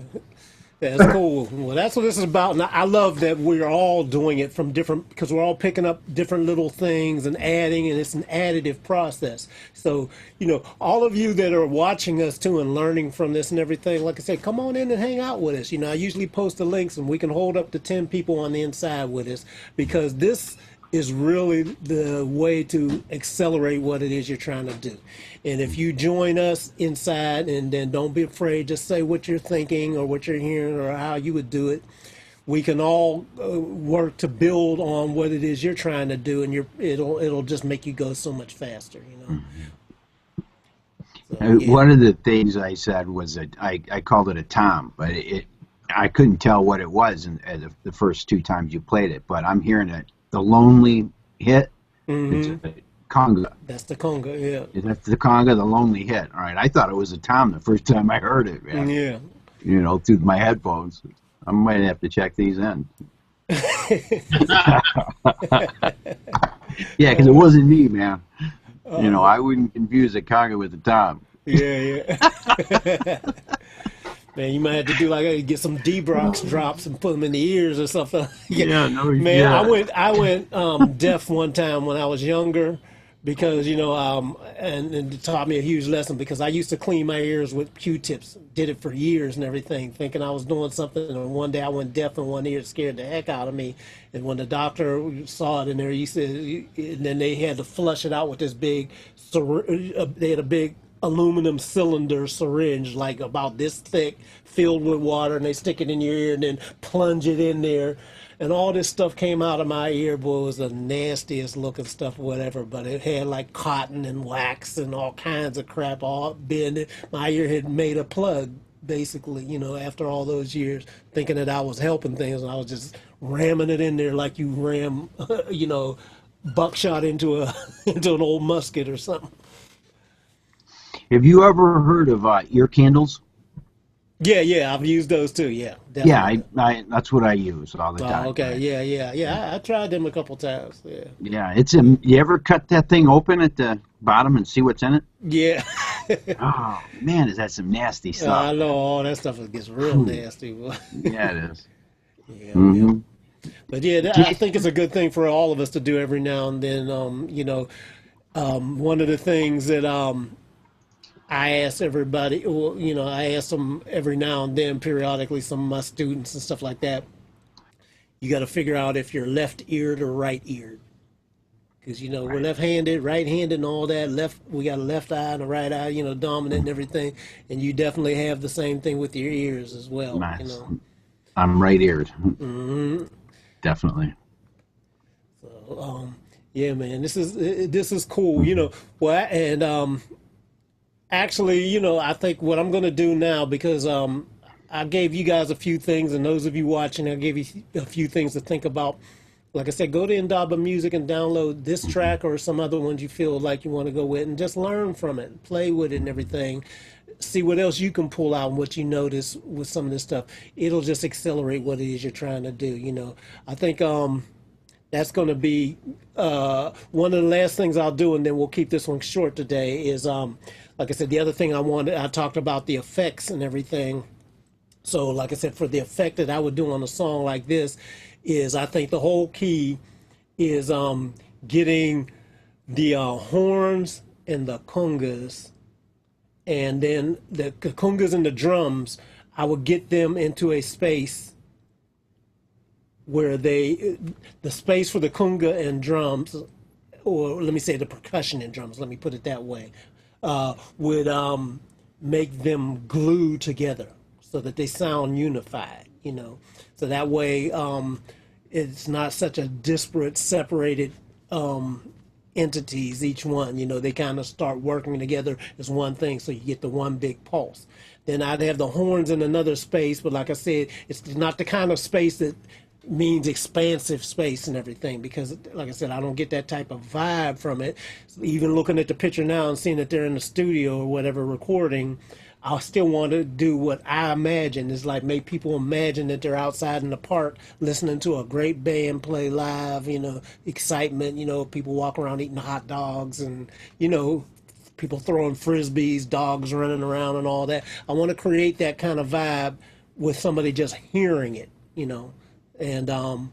That's cool. Well, that's what this is about. And I love that we're all doing it from different, because we're all picking up different little things and adding, and it's an additive process. So, you know, all of you that are watching us too and learning from this and everything, like I said, come on in and hang out with us. You know, I usually post the links and we can hold up to 10 people on the inside with us, because this is really the way to accelerate what it is you're trying to do. And if you join us inside, and then don't be afraid, just say what you're thinking or what you're hearing or how you would do it. We can all work to build on what it is you're trying to do, and it'll just make you go so much faster, you know. So, yeah. One of the things I said was that I called it a tom, but I couldn't tell what it was the first 2 times you played it, but I'm hearing it. The lonely hit. Mm-hmm. It's a conga. That's the conga, yeah. That's the conga, the lonely hit. All right, I thought it was a tom the first time I heard it, man. Yeah. You know, through my headphones. I might have to check these in. Yeah, because it wasn't me, man. You know, I wouldn't confuse a conga with a tom. Yeah. Man, you might have to do like get some D-Brox drops and put them in the ears or something. Yeah, no, Man, yeah. I went deaf one time when I was younger because and it taught me a huge lesson because I used to clean my ears with Q-tips. Did it for years and everything, thinking I was doing something. And one day I went deaf in one ear, it scared the heck out of me. And when the doctor saw it in there, he said, and then they had to flush it out with this big. They had a big aluminum cylinder syringe like about this thick filled with water, and they stick it in your ear and then plunge it in there, and all this stuff came out of my ear. Boy, it was the nastiest looking stuff, whatever, but it had like cotton and wax and all kinds of crap all been. My ear had made a plug basically, after all those years thinking that I was helping things, and I was just ramming it in there like you ram buckshot into a into an old musket or something. Have you ever heard of ear candles? Yeah, I've used those too. Yeah, Yeah, definitely. I that's what I use all the Oh, time. okay. Right? Yeah. I tried them a couple times. Yeah. Yeah, you ever cut that thing open at the bottom and see what's in it? Yeah. Oh man, is that some nasty I stuff? know all that stuff gets real nasty. Boy. Yeah, it is. Yeah, yeah. Mm-hmm. But yeah, I think it's a good thing for all of us to do every now and then. One of the things that I ask everybody, well, I ask them every now and then, periodically, some of my students and stuff like that. You got to figure out if you're left-eared or right-eared, because we're left-handed, right-handed, and all that. We got a left eye and a right eye, dominant and everything. And you definitely have the same thing with your ears as well. Nice. I'm right-eared. Hmm. Definitely. So, yeah, man, this is cool. Well, and actually, I think what I'm gonna do now, because I gave you guys a few things, and those of you watching, I gave you a few things to think about. Like I said, go to Indaba Music and download this track or some other ones you feel like you want to go with, and just learn from it, play with it, and everything. See what else you can pull out and what you notice with some of this stuff. It'll just accelerate what it is you're trying to do. I think that's going to be one of the last things I'll do, and then we'll keep this one short today. Is like I said, the other thing I talked about the effects and everything. So, like I said, for the effect that I would do on a song like this, is I think the whole key is getting the horns and the congas, and then the congas and the drums. I would get them into a space where the space for the conga and drums, or let me say the percussion and drums, let me put it that way, would make them glue together so that they sound unified. So that way it's not such a disparate, separated entities, each one. They kind of start working together as one thing, so you get the one big pulse. Then I'd have the horns in another space, but like I said, it's not the kind of space that means expansive space and everything, because like I said, I don't get that type of vibe from it. Even looking at the picture now and seeing that they're in the studio or whatever recording, I still want to do what I imagine is like make people imagine that they're outside in the park listening to a great band play live, excitement, people walking around eating hot dogs and, people throwing frisbees, dogs running around and all that. I want to create that kind of vibe with somebody just hearing it, And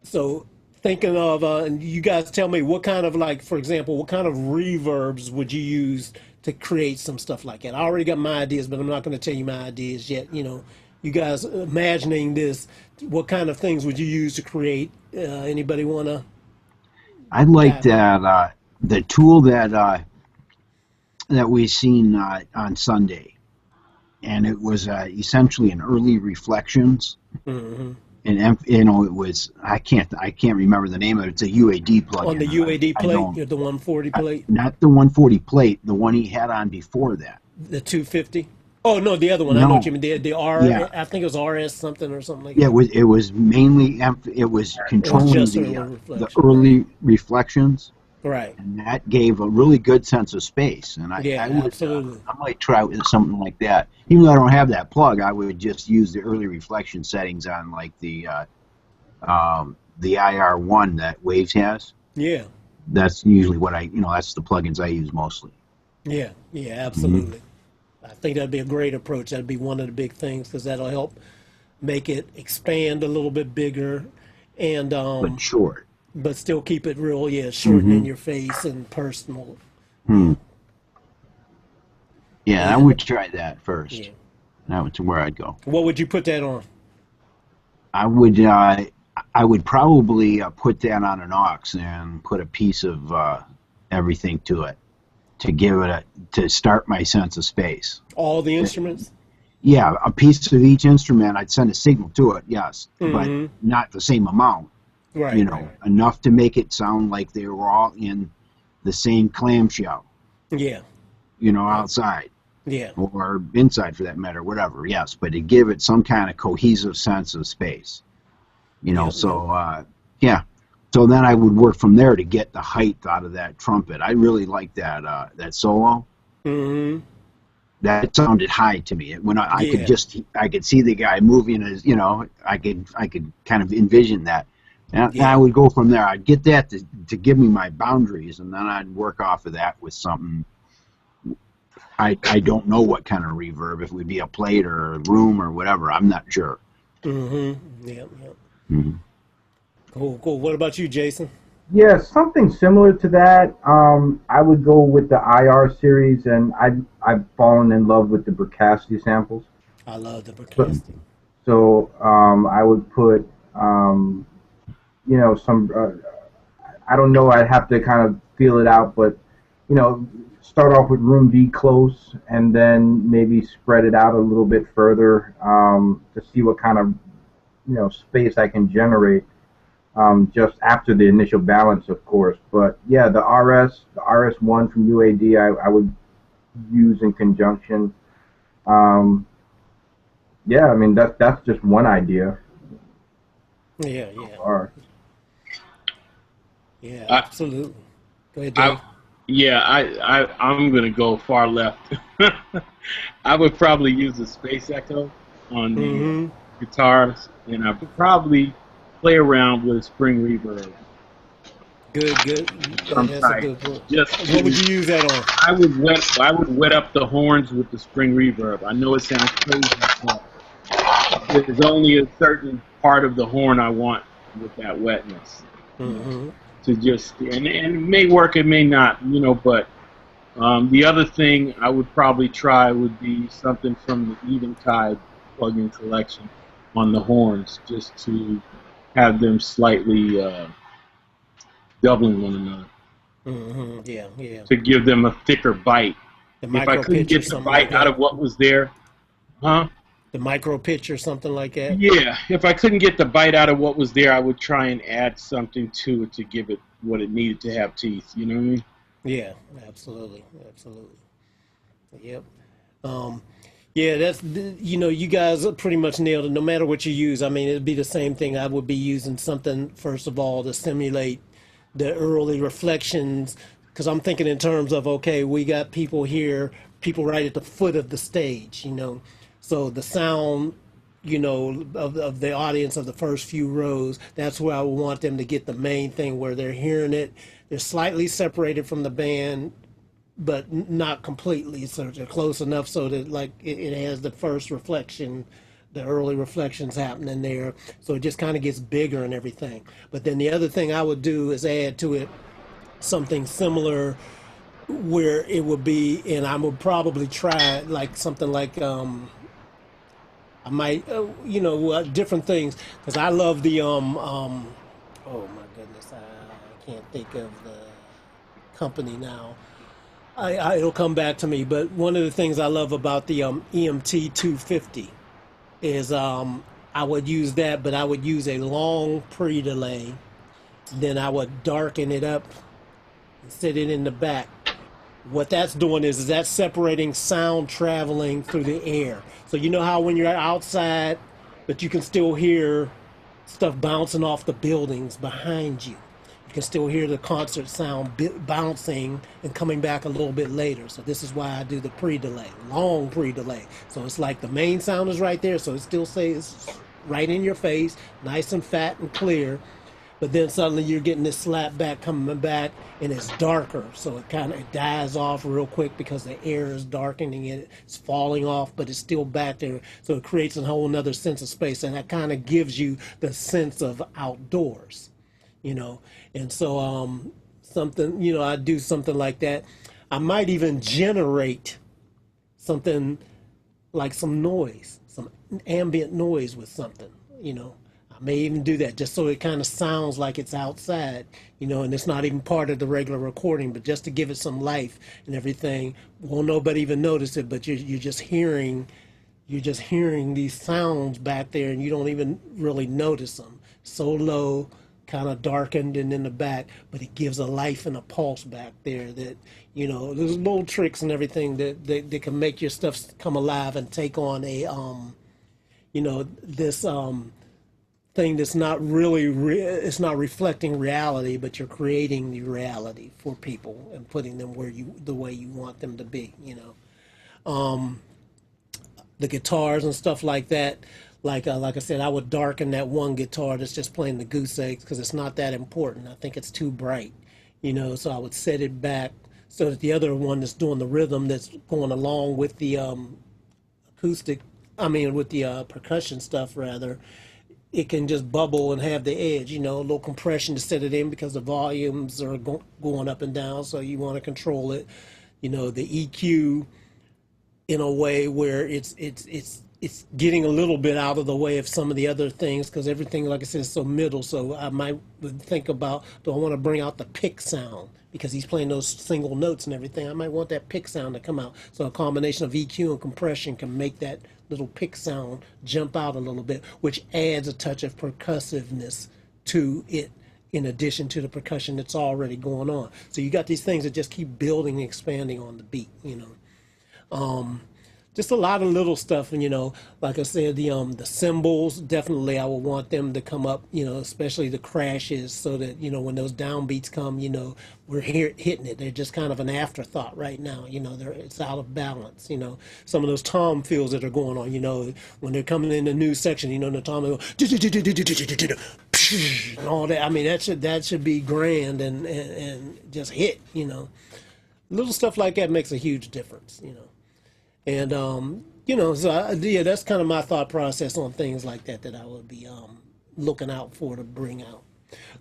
so thinking of, and you guys tell me what kind of, like, for example, what kind of reverbs would you use to create some stuff like that? I already got my ideas, but I'm not going to tell you my ideas yet. You guys imagining this, what kind of things would you use to create? Anybody want to? I like that the tool that we seen on Sunday, and it was essentially an early reflections. Mm-hmm. And it was I can't remember the name of it. It's a UAD plugin. On the UAD plate, the 140 plate? Not the 140 plate, the one he had on before that. The 250? Oh, no, the other one. No. I know what you mean. The R, Yeah. I think it was RS something or something like Yeah, that. it was mainly it was controlling just the early reflection. early reflections, Right. and that gave a really good sense of space. And I would, absolutely. I might try with something like that. Even though I don't have that plug, I would just use the early reflection settings on like the IR1 that Waves has. Yeah. That's usually what that's the plugins I use mostly. Yeah, absolutely. I think that'd be a great approach. That'd be one of the big things because that'll help make it expand a little bit bigger, and but short. but still keep it real, yeah, short and in your face and personal. Yeah, I And would try that first. yeah, That was where I'd go. what would you put that on? I would probably put that on an aux and put a piece of everything to it to give it to start my sense of space. All the instruments? Yeah, a piece of each instrument. I'd send a signal to it, yes, but Mm-hmm. not the same amount. Right. You know, enough to make it sound like they were all in the same clamshell. Yeah. You know, outside. Yeah. Or inside for that matter, whatever, yes, but to give it some kind of cohesive sense of space. You know, yeah. So then I would work from there to get the height out of that trumpet. I really like that that solo. Mm-hmm. That sounded high to me. When I could see the guy moving as, you know, I could kind of envision that. And I would go from there. I'd get that to give me my boundaries, and then I'd work off of that with something. I don't know what kind of reverb, if it would be a plate or a room or whatever. I'm not sure. Mm-hmm. Yep. Mm-hmm. Cool. What about you, Jason? Yeah, something similar to that. I would go with the IR series, and I've fallen in love with the Bricasti samples. I love the Bricasti. So I would put, you know, some. I don't know. I'd have to kind of feel it out, but you know, start off with room D close, and then maybe spread it out a little bit further to see what kind of, you know, space I can generate. Just after the initial balance, of course. But yeah, the RS1 from UAD, I would use in conjunction. Yeah, I mean that's just one idea. Yeah. Or Yeah, absolutely. Go ahead, Dave. I'm gonna go far left. I would probably use a space echo on the guitars, and I would probably play around with spring reverb. Good. That's a good one. What would you use that on? I would wet up the horns with the spring reverb. I know it sounds crazy, but there's only a certain part of the horn I want with that wetness. To just and it may work, it may not, you know. But the other thing I would probably try would be something from the Eventide plug-in collection on the horns, just to have them slightly doubling one another. Yeah. To give them a thicker bite. The If I couldn't get the bite out of what was there, the micro pitch or something like that. Yeah, if I couldn't get the bite out of what was there, I would try and add something to it to give it what it needed to have teeth. You know what I mean? Yeah, absolutely. Yep. Yeah, that's, you know, you guys pretty much nailed it. No matter what you use, I mean, it'd be the same thing. I would be using something, first of all, to simulate the early reflections, because I'm thinking in terms of, okay, we got people here, people right at the foot of the stage, you know. So the sound, you know, of the audience of the first few rows, that's where I would want them to get the main thing, where they're hearing it. They're slightly separated from the band, but not completely, so they're close enough so that like it has the first reflection, the early reflections happening there, so it just kind of gets bigger and everything. But then the other thing I would do is add to it something similar where it would be, and I would probably try like something like I might you know, different things, because I love the oh my goodness, I can't think of the company now. It'll come back to me, but one of the things I love about the EMT 250 is I would use that, but I would use a long pre-delay. Then I would darken it up and sit it in the back. What that's doing is that's separating sound traveling through the air. So you know how when you're outside, but you can still hear stuff bouncing off the buildings behind you. You can still hear the concert sound bouncing and coming back a little bit later. So this is why I do the pre-delay, long pre-delay. So it's like the main sound is right there, so it still stays right in your face, nice and fat and clear. but then suddenly you're getting this slap back coming back, and it's darker, so it kind of dies off real quick because the air is darkening it. It's falling off, but it's still back there, so it creates a whole another sense of space, and that kind of gives you the sense of outdoors, you know. And so something, you know, I do something like that. I might even generate something like some noise, some ambient noise with something, you know. I may even do that just so it kind of sounds like it's outside, you know, and it's not even part of the regular recording, but just to give it some life and everything. Won't nobody even notice it, but you're just hearing these sounds back there, and you don't even really notice them. So low, kind of darkened and in the back, but it gives a life and a pulse back there that, you know, there's little tricks and everything that can make your stuff come alive and take on a, you know, this thing that's not really, it's not reflecting reality, but you're creating the reality for people and putting them the way you want them to be, you know. The guitars and stuff like that, like I said, I would darken that one guitar that's just playing the goose eggs because it's not that important. I think it's too bright, you know, so I would set it back so that the other one that's doing the rhythm that's going along with the with the percussion stuff rather, it can just bubble and have the edge, you know, a little compression to set it in because the volumes are going up and down, so you want to control it, you know, the EQ in a way where it's getting a little bit out of the way of some of the other things because everything, like I said, is so middle. So I might think about, do I want to bring out the pick sound because he's playing those single notes and everything? I might want that pick sound to come out. So a combination of EQ and compression can make that little pick sound jump out a little bit, which adds a touch of percussiveness to it in addition to the percussion that's already going on. So you got these things that just keep building and expanding on the beat, you know. Just a lot of little stuff, and you know, like I said, the cymbals, definitely I would want them to come up, you know, especially the crashes, so that, you know, when those downbeats come, you know, we're hitting it. They're just kind of an afterthought right now, you know, it's out of balance, you know. Some of those tom fills that are going on, you know, when they're coming in the new section, you know, the tom will go and all that. I mean, that should be grand and just hit, you know. Little stuff like that makes a huge difference, you know. And, you know, so yeah, that's kind of my thought process on things like that I would be looking out for to bring out.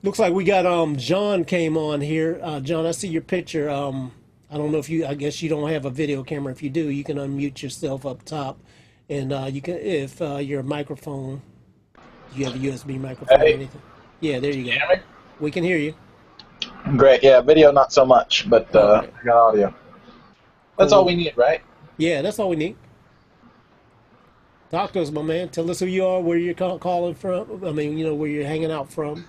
Looks like we got John came on here. John, I see your picture. I don't know if I guess you don't have a video camera. If you do, you can unmute yourself up top. And you can, if your microphone, do you have a USB microphone or anything? Yeah, there you go. Hear me? We can hear you. Great. Yeah, video not so much, but Okay. I got audio. That's Cool. all we need, right? Yeah, that's all we need. Talk to us, my man. Tell us who you are, where you're calling from. I mean, you know, where you're hanging out from.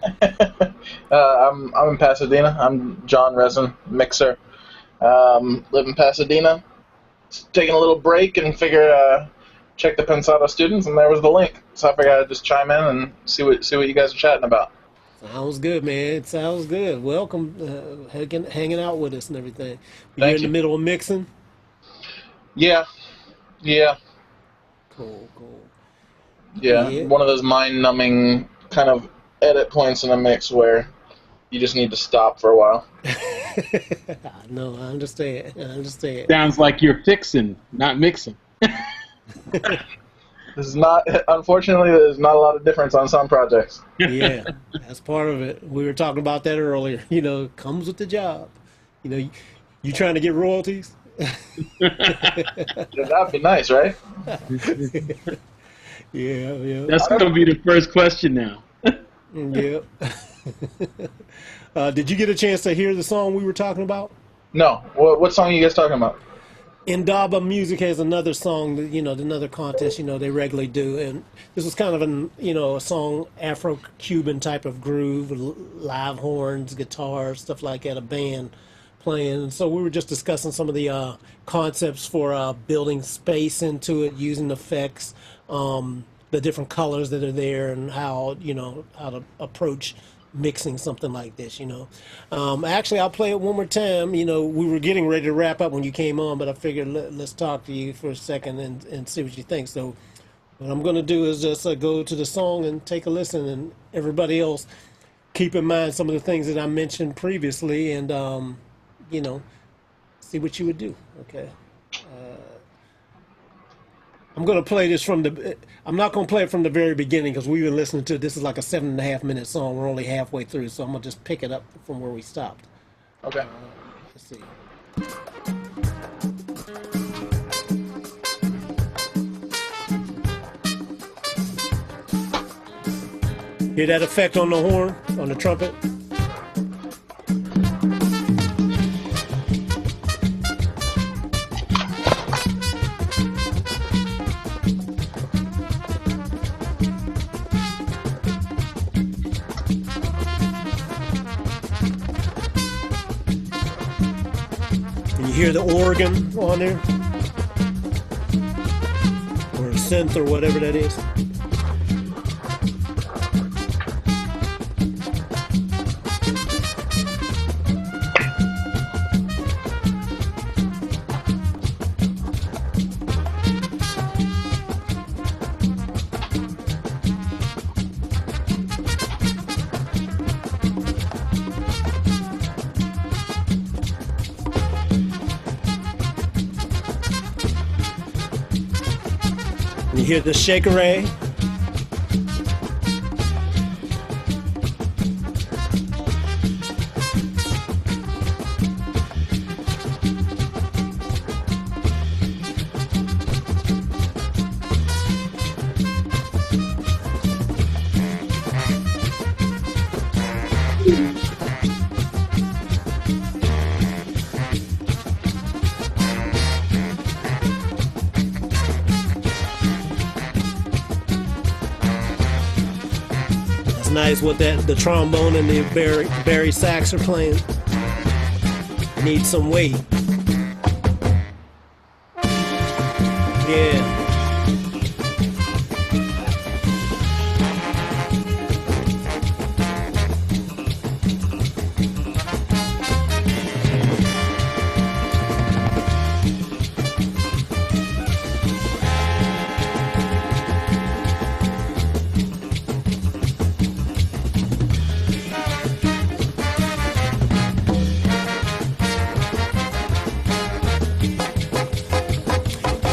I'm in Pasadena. I'm John Resin, mixer. Live in Pasadena. Just taking a little break and figure check the Pensado students, and there was the link. So I figured I'd just chime in and see what you guys are chatting about. Sounds good, man. It sounds good. Welcome, hanging out with us and everything. You're Thank in you. the middle of mixing? Yeah. Cool. Yeah. One of those mind-numbing kind of edit points in a mix where you just need to stop for a while. No, I understand. Sounds like you're fixing, not mixing. Unfortunately, there's not a lot of difference on some projects. Yeah, that's part of it. We were talking about that earlier. You know, it comes with the job. You know, you trying to get royalties? That'd be nice, right? Yeah. That's going to be the first question now. Yep. Did you get a chance to hear the song we were talking about? No. What song are you guys talking about? Indaba Music has another song that, you know, another contest, you know, they regularly do. And this was kind of a song, Afro-Cuban type of groove, live horns, guitars, stuff like that, a band playing. And so we were just discussing some of the concepts for building space into it, using effects, the different colors that are there, and how to approach mixing something like this, you know. Actually, I'll play it one more time. You know, we were getting ready to wrap up when you came on, but I figured let's talk to you for a second and see what you think. So what I'm going to do is just go to the song and take a listen, and everybody else, keep in mind some of the things that I mentioned previously, and you know, see what you would do. Okay. I'm going to play this from the. I'm not going to play it from the very beginning because we've been listening to this is like a 7.5 minute song. We're only halfway through, so I'm going to just pick it up from where we stopped. Okay. Let's see. Hear that effect on the horn, on the trumpet? And you hear the organ on there? Or a synth or whatever that is. You hear the shakeré. Nice what the trombone and the Barry sax are playing. Need some weight. Yeah.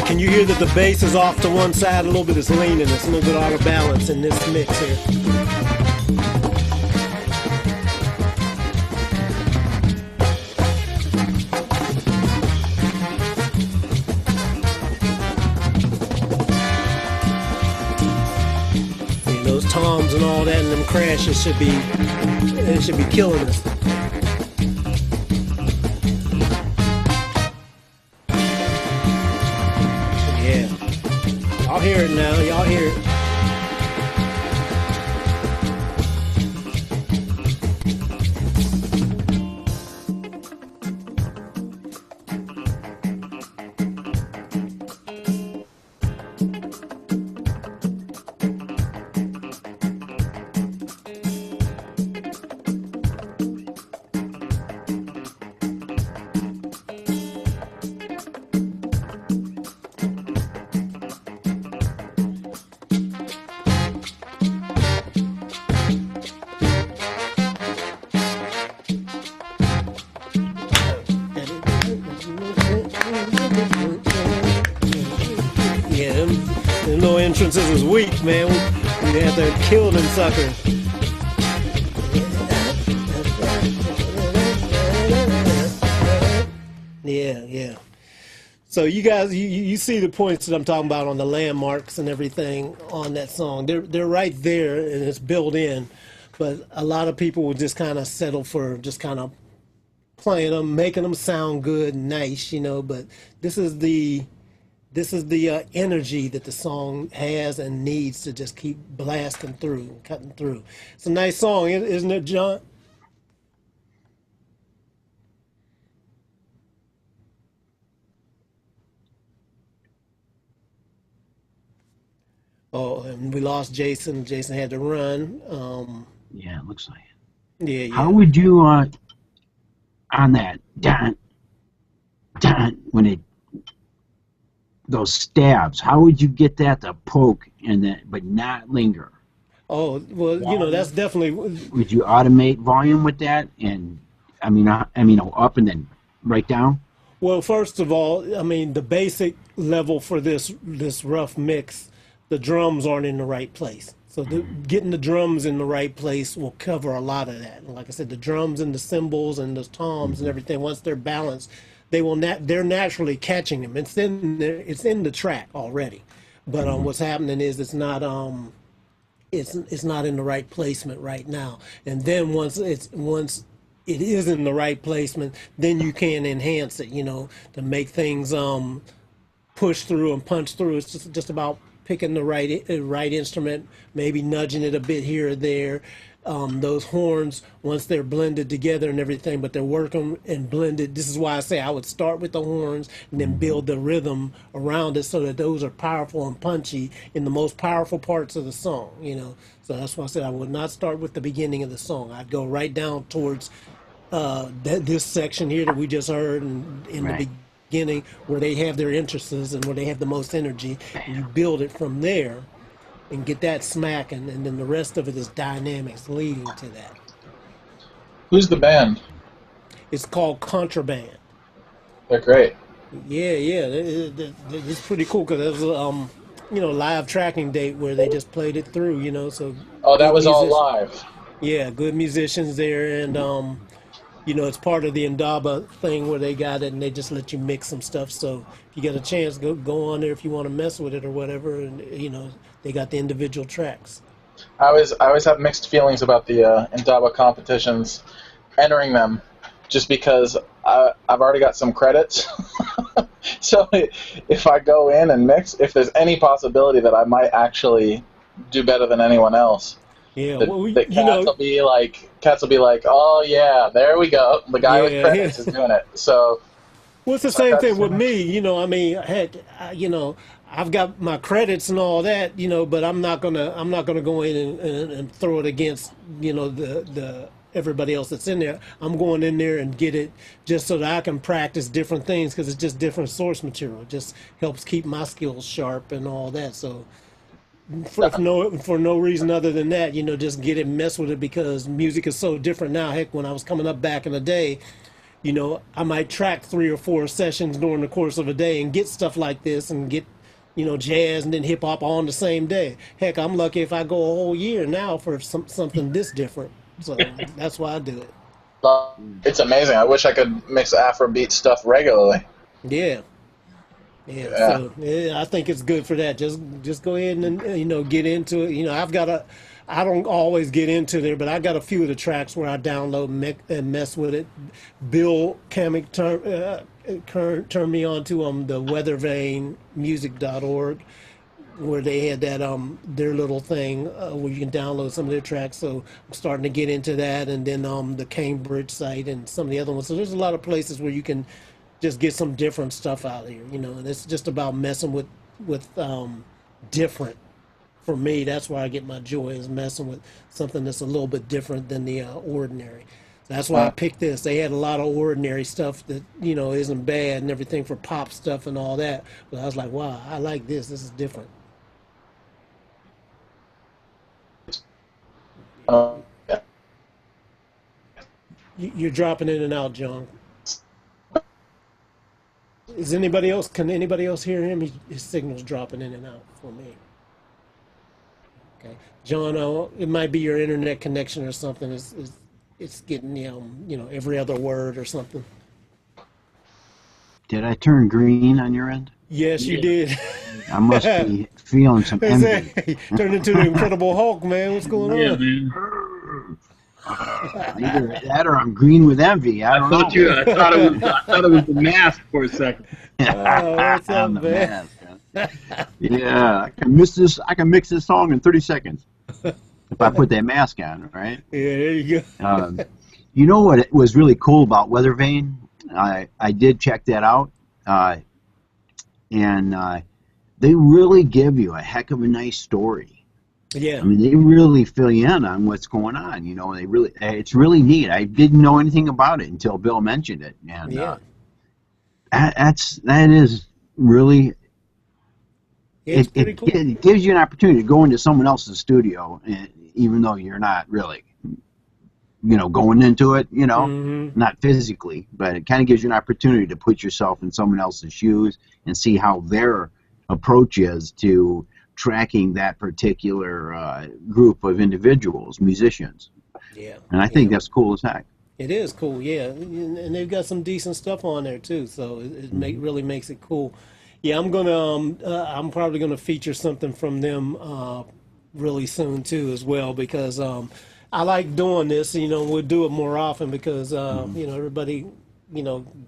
Can you hear that the bass is off to one side a little bit? It's leaning. It's a little bit out of balance in this mix here. See, those toms and all that and them crashes should be killing us. Y'all hear it now, y'all hear it. Yeah, them little entrances was weak, man. We had to kill them suckers. Yeah. So you guys, you see the points that I'm talking about on the landmarks and everything on that song. They're right there and it's built in. But a lot of people will just kind of settle for just kind of playing them, making them sound good, nice, you know. But this is the energy that the song has and needs to just keep blasting through, cutting through. It's a nice song, isn't it, John? Oh, and we lost Jason. Jason had to run. Yeah, it looks like it. Yeah. How would you, on that, when it, those stabs, how would you get that to poke and that, but not linger? Oh, well, that's volume? definitely. Would you automate volume with that? And I mean, up and then right down. Well, first of all, I mean the basic level for this rough mix, the drums aren't in the right place. So getting the drums in the right place will cover a lot of that. And like I said, the drums and the cymbals and the toms and Hmm. everything, once they're balanced, they're naturally catching them. It's in the track already. But Hmm. what's happening is it's not in the right placement right now. And then once it is in the right placement, then you can enhance it, to make things push through and punch through. It's just about picking the right instrument, maybe nudging it a bit here or there. Those horns, once they're blended together and everything, but they're working and blended. This is why I say I would start with the horns and then Hmm. build the rhythm around it so that those are powerful and punchy in the most powerful parts of the song. So that's why I said I would not start with the beginning of the song. I'd go right down towards this section here that we just heard in the Right. beginning where they have their interests and where they have the most energy, and you build it from there and get that smacking, and then the rest of it is dynamics leading to that. Who's the band? It's called Contraband. They're great. Yeah, yeah, it's pretty cool because it was live tracking date where they just played it through. So Oh, that good was all music. live. Yeah, good musicians there, and it's part of the Indaba thing where they got it and they just let you mix some stuff. So if you get a chance, go on there if you want to mess with it or whatever. And they got the individual tracks. I always have mixed feelings about the Indaba competitions, entering them, just because I've already got some credits. So if I go in and mix, if there's any possibility that I might actually do better than anyone else, Yeah, the, well, the cats will be like, oh yeah, there we go, the guy with yeah, yeah. credits is doing it. So Well, it's the I've same got thing with some. me. I mean, heck, I've got my credits and all that, but I'm not gonna go in and throw it against, the everybody else that's in there. I'm going in there and get it just so that I can practice different things because it's just different source material. It just helps keep my skills sharp and all that. So for no reason other than that, just get it, mess with it because music is so different now. Heck, when I was coming up back in the day, I might track 3 or 4 sessions during the course of a day and get stuff like this and get, jazz and then hip hop on the same day. Heck, I'm lucky if I go a whole year now for something this different. So that's why I do it. It's amazing. I wish I could mix Afrobeat stuff regularly. Yeah. Yeah, Yeah. so yeah, I think it's good for that. Just go ahead and get into it. I don't always get into there, but I got a few of the tracks where I download and mess with it. Bill Kamek turned me on to the weathervanemusic.org where they had that their little thing where you can download some of their tracks. So I'm starting to get into that, and then the Cambridge site and some of the other ones. So there's a lot of places where you can just get some different stuff out here, and it's just about messing with different. For me, that's where I get my joy is messing with something that's a little bit different than the ordinary. So that's why I Uh, picked this. They had a lot of ordinary stuff that isn't bad and everything for pop stuff and all that. But I was like, wow, I like this. This is different. yeah. You're dropping in and out, John. Is anybody else? Can anybody else hear him? His signal's dropping in and out for me. Okay, John, it might be your internet connection or something. It's getting every other word or something. Did I turn green on your end? Yes, you Yeah. did. I must be feeling some envy. Exactly. Turned into the Incredible Hulk, man. What's going Yeah, on? man. Either that or I'm green with envy. I I don't thought know. I thought it was the mask for a second. Oh, what's up, I'm the man? mask. Yeah, I can miss this. I can mix this song in 30 seconds if I put that mask on, right? Yeah, there you go. You know what was really cool about Weather Vane? I did check that out, and they really give you a heck of a nice story. Yeah, I mean, they really fill you in on what's going on. It's really neat. I didn't know anything about it until Bill mentioned it, and yeah, that is really It's pretty cool. It gives you an opportunity to go into someone else's studio, even though you're not really, going into it, not physically, but it kind of gives you an opportunity to put yourself in someone else's shoes and see how their approach is to tracking that particular group of individuals, musicians. Yeah. And I think that's cool as heck. It is cool, yeah, and they've got some decent stuff on there too, so really makes it cool. Yeah, I'm probably gonna feature something from them really soon too as well, because I like doing this. We'll do it more often because everybody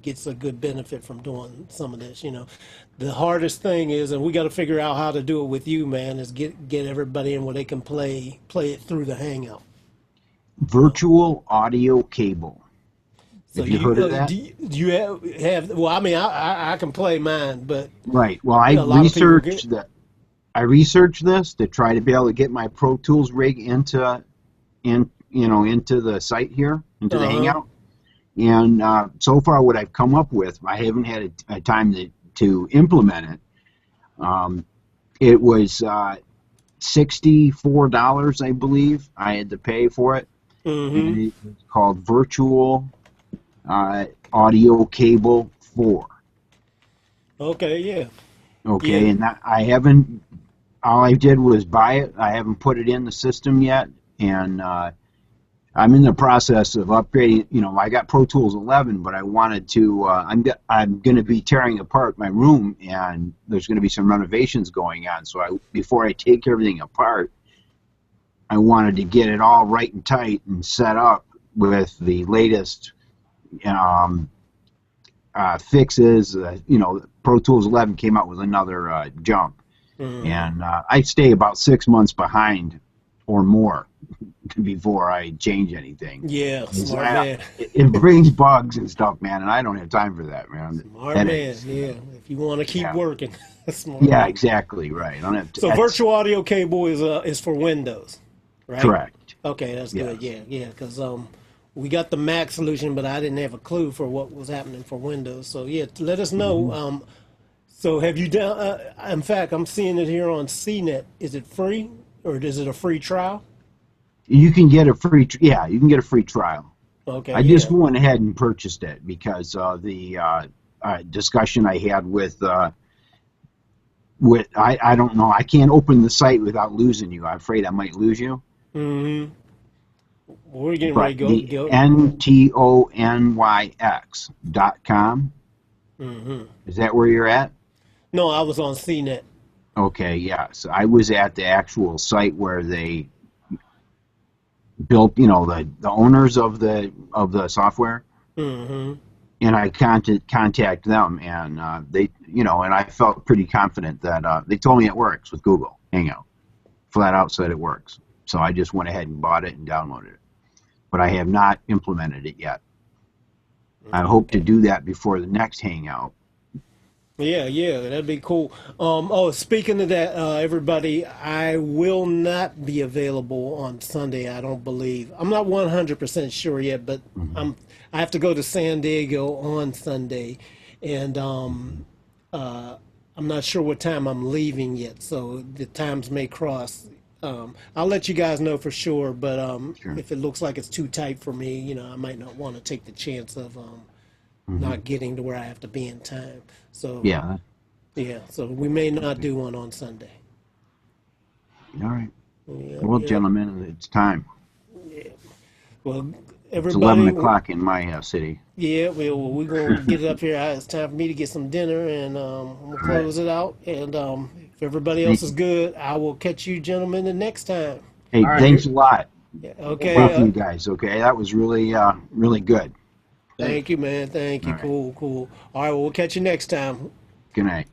gets a good benefit from doing some of this. The hardest thing is, and we got to figure out how to do it with you, man, is get everybody in where they can play it through the Hangout. Virtual audio cable. So have you heard of that? Do you have? Well, I mean, I can play mine, but right. Well, I researched that. I researched this to try to be able to get my Pro Tools rig into the site here, into the Hangout. And so far, what I've come up with, I haven't had a time to implement it. It was $64, I believe, I had to pay for it. And it was called Virtual Audio Cable 4. Okay, yeah. Okay, yeah. And I haven't. All I did was buy it. I haven't put it in the system yet, and I'm in the process of upgrading. I got Pro Tools 11, but I wanted to. I'm going to be tearing apart my room, and there's going to be some renovations going on. So before I take everything apart, I wanted to get it all right and tight and set up with the latest fixes. Pro Tools 11 came out with another jump, and I stay about 6 months behind or more before I change anything. Yeah, smart man. It brings bugs and stuff, man, and I don't have time for that, man. Smart man, yeah. If you want to keep working, smart. Yeah, man. Exactly right. I don't have to. So virtual audio cable is for Windows, right? Correct. Okay, that's good. Yeah, because we got the Mac solution, but I didn't have a clue for what was happening for Windows. So yeah, let us know. So have you done? In fact, I'm seeing it here on CNET. Is it free or is it a free trial? You can get a free. You can get a free trial. Okay. I just went ahead and purchased it because of the discussion I had with. I don't know. I can't open the site without losing you. I'm afraid I might lose you. Mm-hmm. We're getting ready to go. NTONYX.com. Is that where you're at? No, I was on CNET. Okay, yes. I was at the actual site where they built, the owners of the software. And I contact them, and they, and I felt pretty confident that they told me it works with Google Hangout. Flat out said it works. So I just went ahead and bought it and downloaded it. But I have not implemented it yet. I hope to do that before the next Hangout. Yeah, that'd be cool. Speaking of that, everybody, I will not be available on Sunday, I don't believe. I'm not 100% sure yet, but I have to go to San Diego on Sunday, and I'm not sure what time I'm leaving yet, so the times may cross. I'll let you guys know for sure, but if it looks like it's too tight for me, I might not want to take the chance of not getting to where I have to be in time. So so we may not do one on Sunday. All right. Well, gentlemen, it's time. Yeah. Well, everybody. It's 11 o'clock in my city. Yeah, well, we're going to get it up here. It's time for me to get some dinner, and we'll close it out. And if everybody else is good, I will catch you gentlemen the next time. Hey, thanks a lot. Yeah, okay. Both of you guys, okay? That was really, really good. Thank you, man. Thank you. Cool. All right, well, we'll catch you next time. Good night.